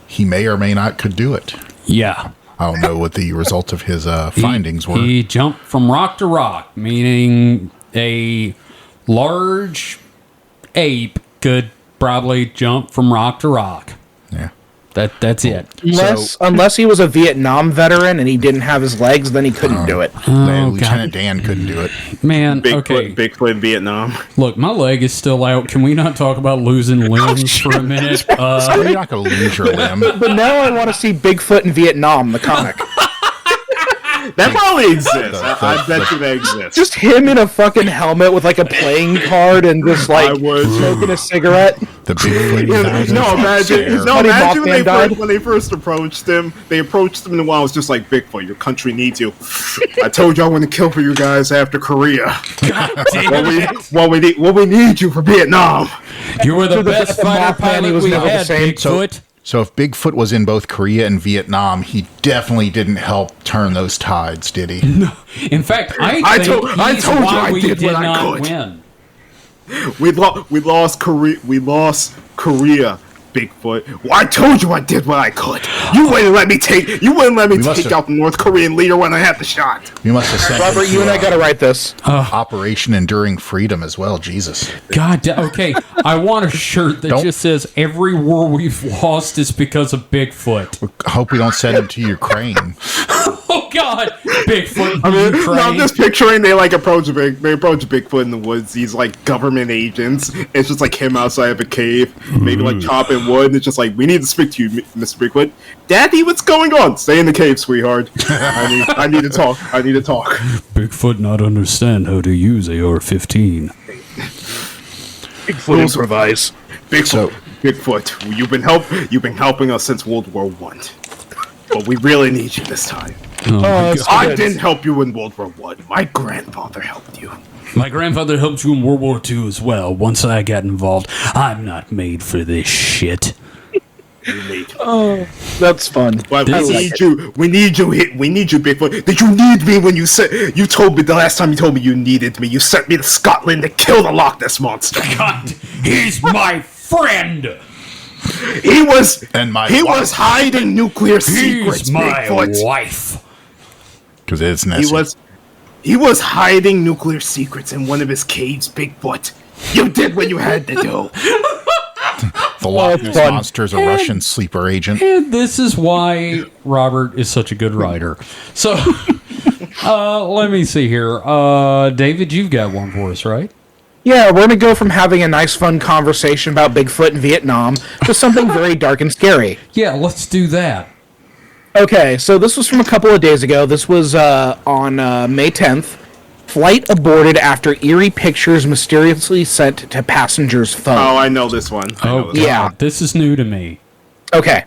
he may or may not could do it. Yeah. I don't know what the result of his findings were. He jumped from rock to rock, meaning a large ape could probably jump from rock to rock. Yeah. That's it. Unless he was a Vietnam veteran and he didn't have his legs, then he couldn't do it. Lieutenant Dan couldn't do it. Man, Bigfoot in Vietnam. Look, my leg is still out. Can we not talk about losing limbs for a minute? You're not going to lose your limb. But now I want to see Bigfoot in Vietnam, the comic. That probably exists. I bet you that exists. Just him in a fucking helmet with like a playing card and just like smoking a cigarette. The Bigfoot. Imagine when they first approached him. They approached him while it was just like, Bigfoot, your country needs you. I told you I want to kill for you guys after Korea. What we need you for Vietnam. You were the best fighter pilot we had, Bigfoot. So if Bigfoot was in both Korea and Vietnam, he definitely didn't help turn those tides, did he? No. In fact, I told you I did what I could. Win. We lost Korea. We lost Korea, Bigfoot. Well, I told you I did what I could. You wouldn't let me take out the North Korean leader when I had the shot. You must have sent Robert, you and I gotta write this. Operation Enduring Freedom as well. Jesus. God, okay. I want a shirt that just says every war we've lost is because of Bigfoot. I hope we don't send him to Ukraine. Oh God, Bigfoot. No, I'm just picturing they approach Bigfoot in the woods. These like government agents. It's just like him outside of a cave, maybe like chopping wood. And it's just like, we need to speak to you, Mr. Bigfoot. Daddy, what's going on? Stay in the cave, sweetheart. I need to talk. Bigfoot not understand how to use AR-15. Bigfoot improvise. Bigfoot, you've been helping us since World War I. But we really need you this time. I didn't help you in World War I. My grandfather helped you. My grandfather helped you in World War II as well. Once I got involved, I'm not made for this shit. Oh, that's fun. But we need you. We need you, Bigfoot. Did you need me when you told me the last time you told me you needed me? You sent me to Scotland to kill the Loch Ness monster. God, he's my friend. He was hiding nuclear secrets. He's my Bigfoot. wife. Because it's necessary. He was hiding nuclear secrets in one of his caves, Bigfoot. You did what you had to do. The Loch Ness Monster is a Russian sleeper agent. And this is why Robert is such a good writer. So, let me see here. David, you've got one for us, right? Yeah, we're going to go from having a nice, fun conversation about Bigfoot in Vietnam to something very dark and scary. Yeah, let's do that. Okay, so this was from a couple of days ago. This was on May 10th. Flight aborted after Eerie Pictures mysteriously sent to passenger's phone. Oh, I know this one. Yeah. This is new to me. Okay.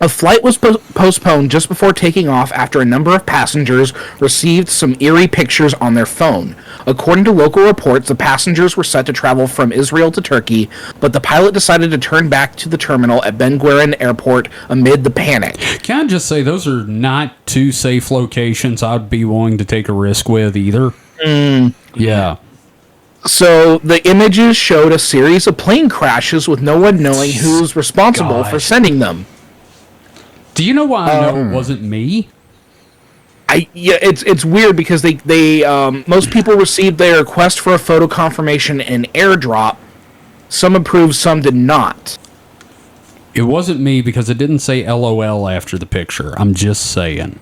A flight was postponed just before taking off after a number of passengers received some eerie pictures on their phone. According to local reports, the passengers were set to travel from Israel to Turkey, but the pilot decided to turn back to the terminal at Ben Gurion Airport amid the panic. Can I just say, those are not two safe locations I'd be willing to take a risk with either. Yeah. So the images showed a series of plane crashes with no one knowing who's responsible for sending them. Do you know why I know it wasn't me? It's weird because they most people received their request for a photo confirmation in AirDrop. Some approved, some did not. It wasn't me because it didn't say LOL after the picture. I'm just saying.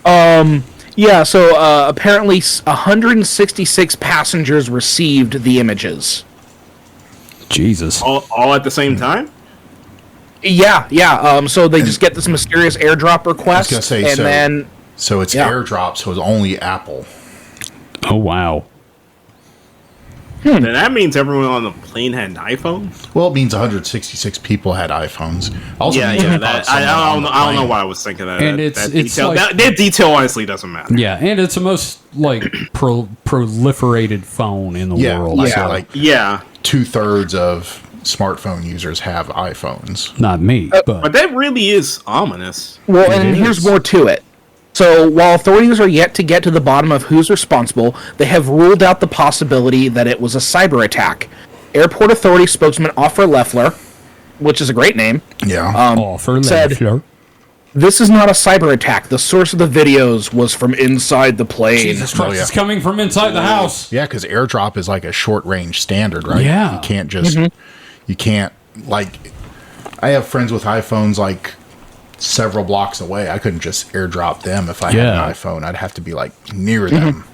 Yeah, so apparently 166 passengers received the images. Jesus. All at the same time? Yeah. So they just get this mysterious AirDrop request, I was gonna say, then... So it's AirDrop, so it's only Apple. Oh, wow. Then that means everyone on the plane had an iPhone? Well, it means 166 people had iPhones. Also, I don't know why I was thinking that. And that detail, that detail honestly doesn't matter. Yeah, and it's the most, like, proliferated phone in the world. Yeah, like 2/3 of smartphone users have iPhones. Not me, but that really is ominous. Well, and here's more to it. So, while authorities are yet to get to the bottom of who's responsible, they have ruled out the possibility that it was a cyber attack. Airport Authority spokesman Offer Leffler, which is a great name, said, "This is not a cyber attack. The source of the videos was from inside the plane." Jesus Christ, it's coming from inside the house. Yeah, because airdrop is like a short-range standard, right? Yeah. You can't just... You can't, like... I have friends with iPhones, like... several blocks away. I couldn't just airdrop them if I had an iPhone. I'd have to be like near them.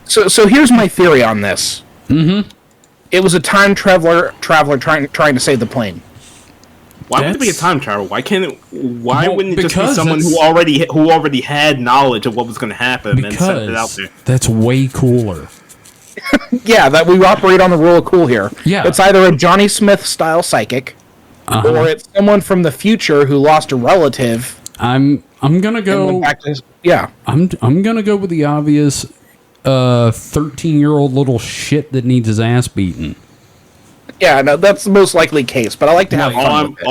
So here's my theory on this. It was a time traveler trying to save the plane. Why would it be a time travel? Why can't it? Why wouldn't it just be someone who already had knowledge of what was going to happen and sent it out there? That's way cooler. Yeah, that we operate on the rule of cool here. Yeah, it's either a Johnny Smith style psychic. Or it's someone from the future who lost a relative. I'm gonna go. I'm gonna go with the obvious. 13-year-old little shit that needs his ass beaten. Yeah, no, that's the most likely case. But I like to have fun with it.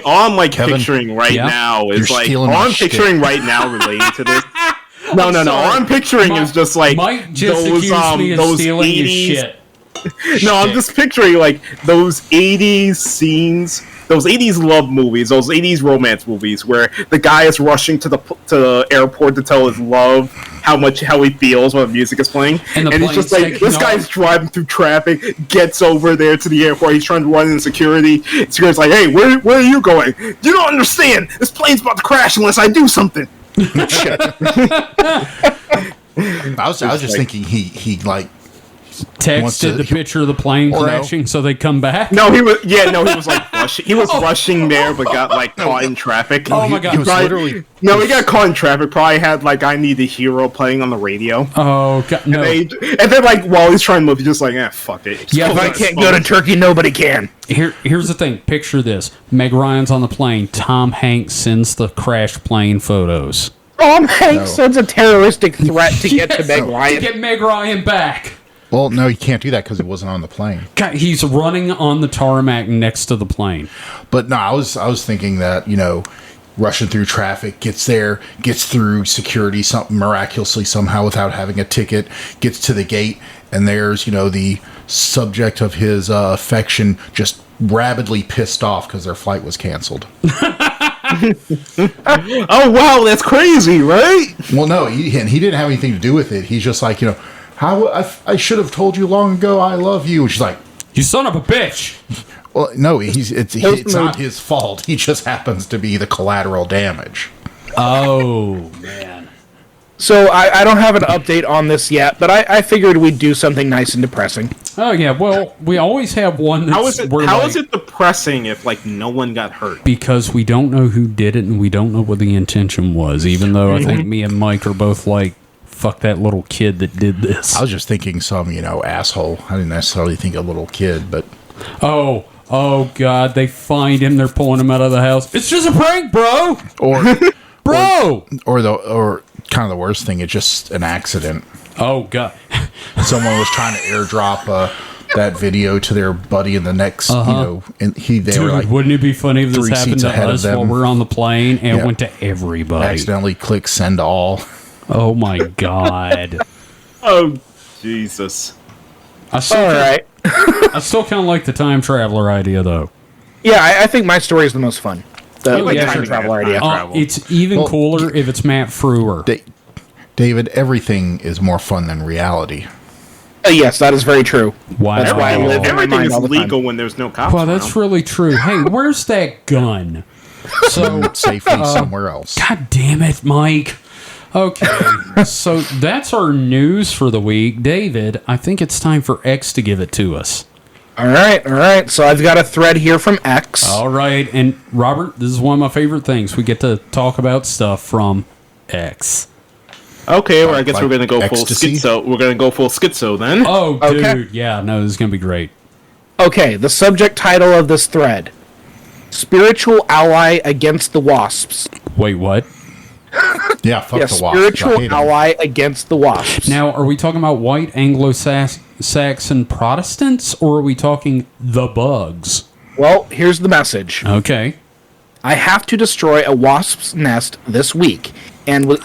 All I'm picturing right now is like all I'm picturing right now relating to this. No. All I'm picturing is just like Mike just accused me of stealing his shit. No, I'm just picturing like those 80s scenes, those 80s love movies, those 80s romance movies where the guy is rushing to the airport to tell his love how he feels when the music is playing, and it's just like this guy's driving through traffic, gets over there to the airport, he's trying to run in security. Security's like, "Hey, where are you going? You don't understand. This plane's about to crash unless I do something." I was just thinking he like texted the picture of the plane crashing so they come back. No, he was like rushing. He was rushing there, but got like caught in traffic. Oh my god! He was literally he got caught in traffic. Probably had like "I Need a Hero" playing on the radio. Oh god, no! And then like while he's trying to move, he's just like, fuck it. Yeah, if I can't go to Turkey, nobody can. Here's the thing. Picture this: Meg Ryan's on the plane. Tom Hanks sends the crashed plane photos. Tom Hanks sends a terroristic threat to get to Meg Ryan. To get Meg Ryan back. Well, no, you can't do that because it wasn't on the plane. God, he's running on the tarmac next to the plane. But no, I was thinking that, rushing through traffic, gets through security miraculously somehow without having a ticket, gets to the gate, and there's, the subject of his affection just rabidly pissed off because their flight was canceled. Oh, wow, that's crazy, right? Well, no, he didn't have anything to do with it. He's just like, how I should have told you long ago I love you. She's like, "You son of a bitch." Well, no, it's not his fault. He just happens to be the collateral damage. Oh, man. So I don't have an update on this yet, but I figured we'd do something nice and depressing. Oh, yeah. Well, we always have one that's... How is it depressing if, like, no one got hurt? Because we don't know who did it, and we don't know what the intention was, even though I think me and Mike are both like, fuck that little kid that did this. I was just thinking some, asshole. I didn't necessarily think a little kid, but... Oh, God, they find him, they're pulling him out of the house. It's just a prank, bro! Or kind of the worst thing, it's just an accident. Oh, God. Someone was trying to airdrop that video to their buddy in the next, and they were like... Wouldn't it be funny if this happened to us while we're on the plane and it went to everybody? Accidentally click send all. Oh, my God. Oh, Jesus. I still kind of like the time traveler idea, though. Yeah, I think my story is the most fun. The time traveler idea. It's even cooler if it's Matt Frewer. David, everything is more fun than reality. Yes, that is very true. Wow. That's why I live in everything my mind is all the legal time. when there's no cops Well, that's really true. Hey, where's that gun? So safely somewhere else. God damn it, Mike. Okay, so that's our news for the week. David, I think it's time for X to give it to us. All right. So I've got a thread here from X. All right, and Robert, this is one of my favorite things. We get to talk about stuff from X. Okay, well, I guess like we're gonna go ecstasy? full schizo. We're gonna go full schizo then. Oh, Okay. dude, yeah, no, this is gonna be great. Okay, the subject title of this thread: Spiritual Ally Against the Wasps. Wait, what? Yeah, fuck Yeah, the wasps. spiritual ally against the Wasps. Now, are we talking about white Anglo-Saxon Protestants, or are we talking the bugs? Well, here's the message. Okay. I have to destroy a wasp's nest this week, and was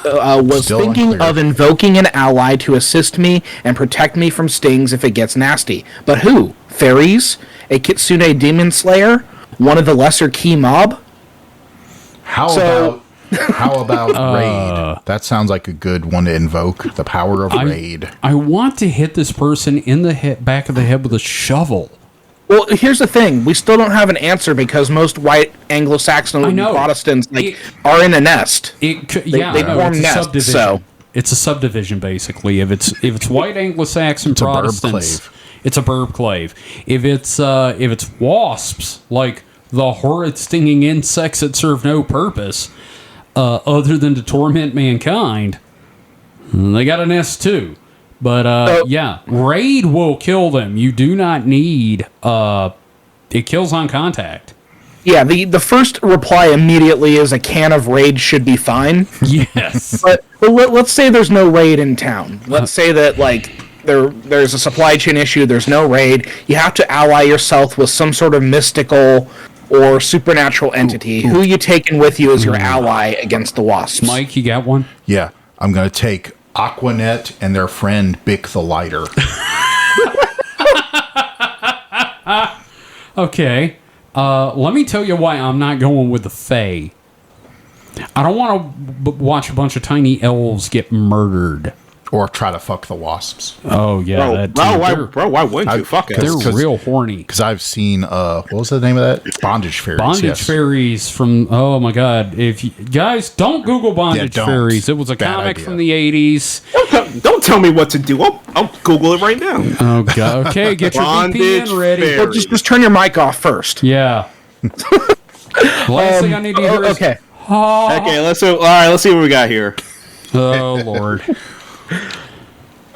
Still thinking unclear. of invoking an ally to assist me and protect me from stings if it gets nasty. But who? Fairies? A Kitsune demon slayer? One of the lesser key mob? How about raid? That sounds like a good one to invoke. The power of raid. I want to hit this person in the back of the head with a shovel. Well, here's the thing. We still don't have an answer because most white Anglo-Saxon Protestants are in a nest. They form it's a nests, subdivision. so... It's a subdivision, basically. If it's white Anglo-Saxon Protestants, it's a burbclave. If it's wasps, like the horrid stinging insects that serve no purpose other than to torment mankind, they got a nest too. But raid will kill them. You do not need it kills on contact. Yeah, the first reply immediately is a can of raid should be fine. Yes. But let's say there's no raid in town. Let's say that there's a supply chain issue, there's no raid. You have to ally yourself with some sort of mystical or supernatural entity. Who you taking with you as your ally against the wasps? Mike, you got one? Yeah, I'm going to take Aquanet and their friend Bick the Lighter. Okay. Let me tell you why I'm not going with the Fae. I don't want to watch a bunch of tiny elves get murdered. Or try to fuck the wasps. Oh, yeah. Why wouldn't you? Fuck it. They're real horny. Because I've seen, what was the name of that? Bondage Fairies. Bondage Fairies from, oh my God. If you guys, don't Google Bondage Fairies. It was a comic from the 80s. Don't tell me what to do. I'll Google it right now. Oh, God. Okay, get your VPN ready. Well, just turn your mic off first. Yeah. Last thing I need to hear is... Okay. Okay, let's see what we got here. Oh, Lord.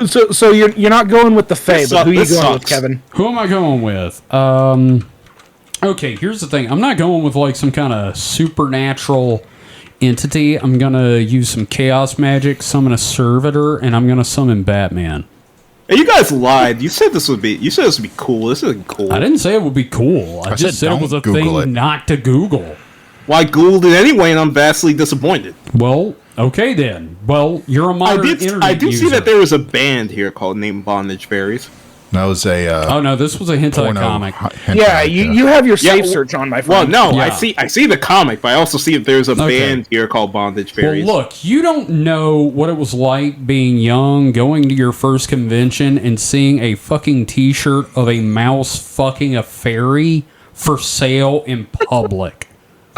So you're not going with the Fae, but who are you going with, Kevin? Who am I going with? Okay, here's the thing. I'm not going with like some kind of supernatural entity. I'm gonna use some chaos magic, summon a servitor, and I'm gonna summon Batman. Hey, you guys lied. You said this would be cool. This isn't cool. I didn't say it would be cool. I just said it was a thing not to Google. Well, I Googled it anyway, and I'm vastly disappointed. Well, okay then. Well, you're a modern internet I did user. see that there was a band here named Bondage Fairies. That was a... oh, no, this was a hentai comic. You have your safe search on, my friend. Well, no, I see the comic, but I also see that there's a band here called Bondage Fairies. Well, look, you don't know what it was like being young, going to your first convention, and seeing a fucking t-shirt of a mouse fucking a fairy for sale in public.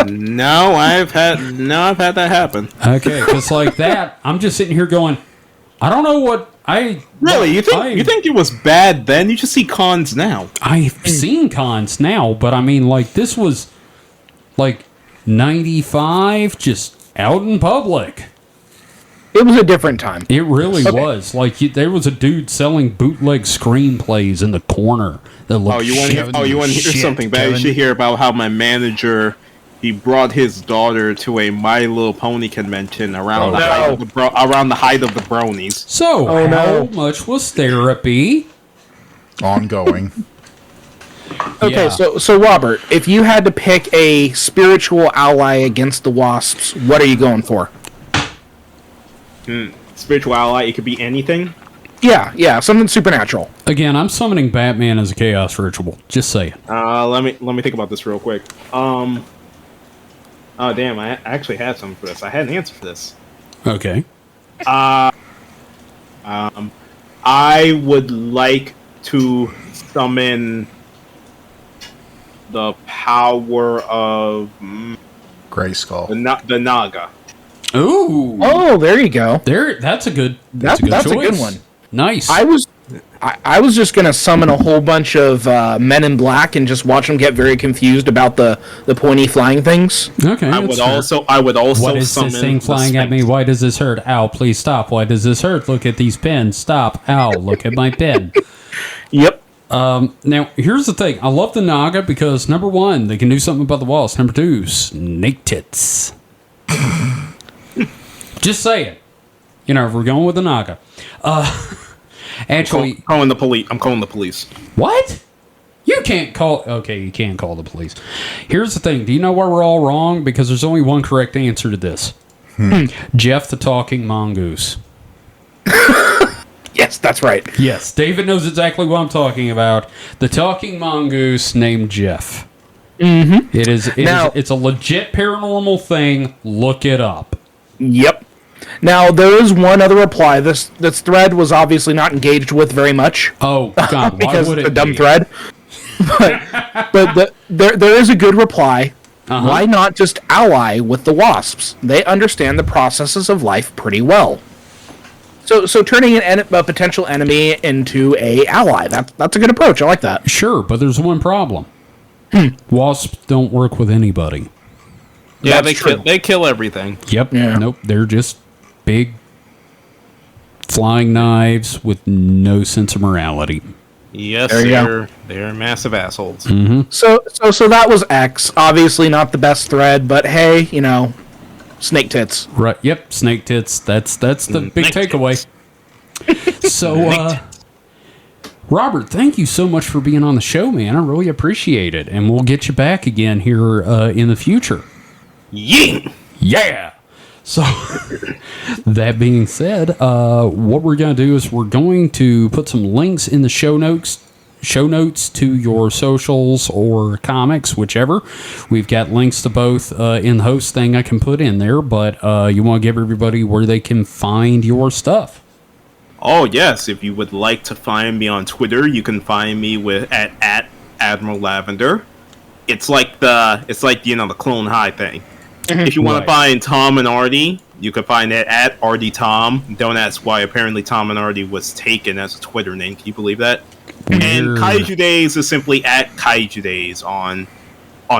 No, I've had that happen. Okay, because like that, I'm just sitting here going, I don't know what I... Really? You think it was bad then? You just see cons now. I've seen cons now, but I mean, like, this was, like, 95, just out in public. It was a different time. It really was. Like, there was a dude selling bootleg screenplays in the corner that looked you want to hear something bad? You should hear about how my manager... He brought his daughter to a My Little Pony convention around the height of the bronies. So, how much was therapy? Ongoing. Okay, so Robert, if you had to pick a spiritual ally against the wasps, what are you going for? Spiritual ally, it could be anything. Yeah, something supernatural. Again, I'm summoning Batman as a chaos ritual. Just saying. Let me think about this real quick. Oh damn! I actually had something for this. I had an answer for this. Okay. I would like to summon the power of Grayskull. The Naga. Ooh. Oh, there you go. That's a good. That's a a good choice. a good one. Nice. I I was just gonna summon a whole bunch of men in black and just watch them get very confused about the pointy flying things. Okay, I would also What is summon this thing flying at me? Why does this hurt? Ow, please stop. Why does this hurt? Look at these pins. Stop. Ow, look at my pin. Yep. Now, here's the thing. I love the Naga because, number one, they can do something about the walls. Number two, snake tits. Just saying. You know, if we're going with the Naga. Actually... I'm calling the police. What? You can't call... Okay, you can't call the police. Here's the thing. Do you know why we're all wrong? Because there's only one correct answer to this. Jeff the Talking Mongoose. Yes, that's right. Yes, David knows exactly what I'm talking about. The talking mongoose named Jeff. Mm-hmm. It's a legit paranormal thing. Look it up. Yep. Now, there is one other reply. This thread was obviously not engaged with very much. Oh, God, because why would it's it a dumb be? thread. But there is a good reply. Uh-huh. Why not just ally with the wasps? They understand the processes of life pretty well. So turning a potential enemy into a ally, that's a good approach. I like that. Sure, but there's one problem. Wasps don't work with anybody. Yeah, they kill everything. Yep. Yeah. Nope. They're just big flying knives with no sense of morality. Yes, they're massive assholes. Mm-hmm. So that was X. Obviously not the best thread, but hey, snake tits. Right. Yep. Snake tits. That's the big takeaway. So, Robert, thank you so much for being on the show, man. I really appreciate it, and we'll get you back again here in the future. Yeah. So, that being said, what we're going to do is we're going to put some links in the show notes to your socials or comics, whichever. We've got links to both in the host thing I can put in there, but you want to give everybody where they can find your stuff. Oh yes, if you would like to find me on Twitter, you can find me at Admiral Lavender. It's like the Clone High thing. If you want to find Tom and Artie, you can find it at Artie Tom. Don't ask why. Apparently, Tom and Artie was taken as a Twitter name. Can you believe that? Weird. And Kaiju Days is simply at Kaiju Days on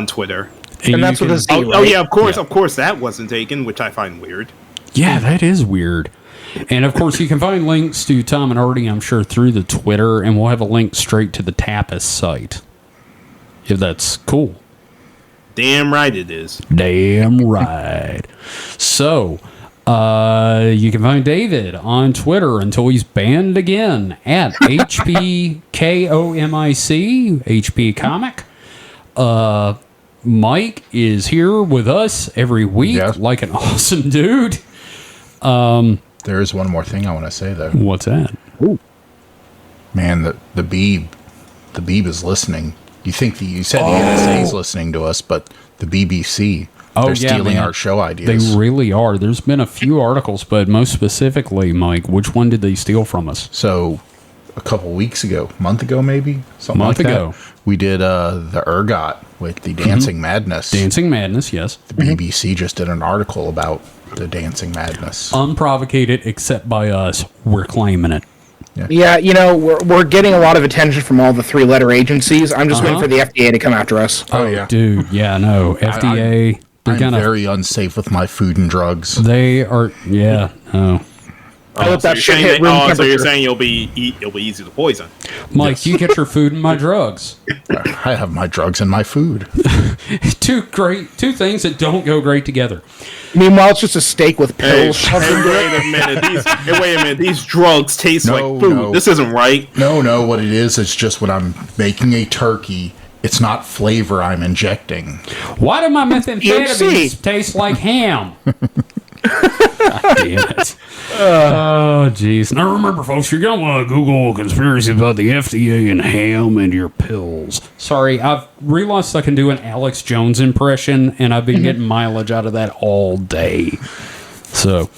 Twitter. And that's what it's. Oh yeah, of course that wasn't taken, which I find weird. Yeah, that is weird. And of course, you can find links to Tom and Artie, I'm sure, through the Twitter, and we'll have a link straight to the Tapas site, if that's cool. Damn right it is. Damn right. So, you can find David on Twitter until he's banned again at HPKOMIC, HP Comic. Mike is here with us every week, like an awesome dude. There is one more thing I want to say, though. What's that? Ooh. Man, the Beeb is listening. You think you said the NSA is listening to us, but the BBC, they're stealing our show ideas. They really are. There's been a few articles, but most specifically, Mike, which one did they steal from us? So, a couple weeks ago, month ago maybe, something like that. We did the Ergot with the Dancing Madness. Dancing Madness, yes. The BBC just did an article about the Dancing Madness. Unprovocated, except by us. We're claiming it. Yeah, we're getting a lot of attention from all the three-letter agencies. I'm just waiting for the FDA to come after us. Oh yeah, dude. Yeah, no. FDA. I'm very unsafe with my food and drugs. They are. Yeah. No. So you're saying you'll be easy to poison. Mike, you get your food and my drugs. I have my drugs and my food. Two things that don't go great together. Meanwhile, it's just a steak with pills shoved into it. Wait a minute. These drugs taste like food. No. This isn't right. No. What it is, it's just when I'm making a turkey, it's not flavor I'm injecting. Why do my methamphetamines taste like ham? God damn it. Oh, jeez. Now remember, folks, you're going to want to Google conspiracy about the FDA and ham and your pills. Sorry, I've realized I can do an Alex Jones impression, and I've been getting mileage out of that all day. So,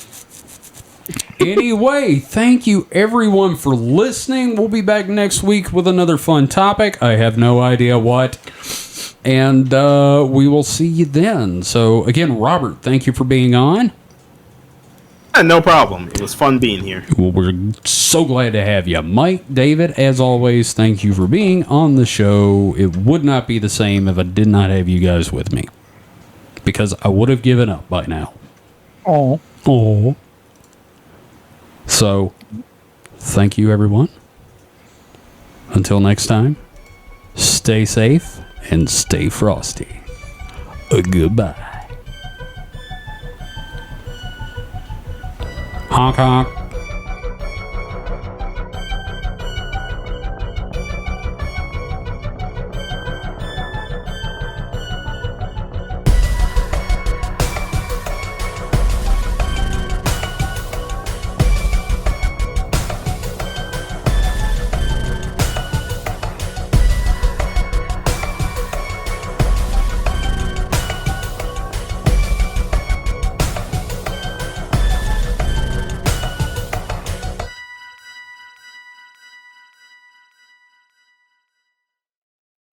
anyway, thank you, everyone, for listening. We'll be back next week with another fun topic. I have no idea what. And we will see you then. So, again, Robert, thank you for being on. No problem. It was fun being here. Well, we're so glad to have you. Mike, David, as always, thank you for being on the show. It would not be the same if I did not have you guys with me. Because I would have given up by now. Oh. So, thank you, everyone. Until next time, stay safe and stay frosty. Goodbye. Honk honk.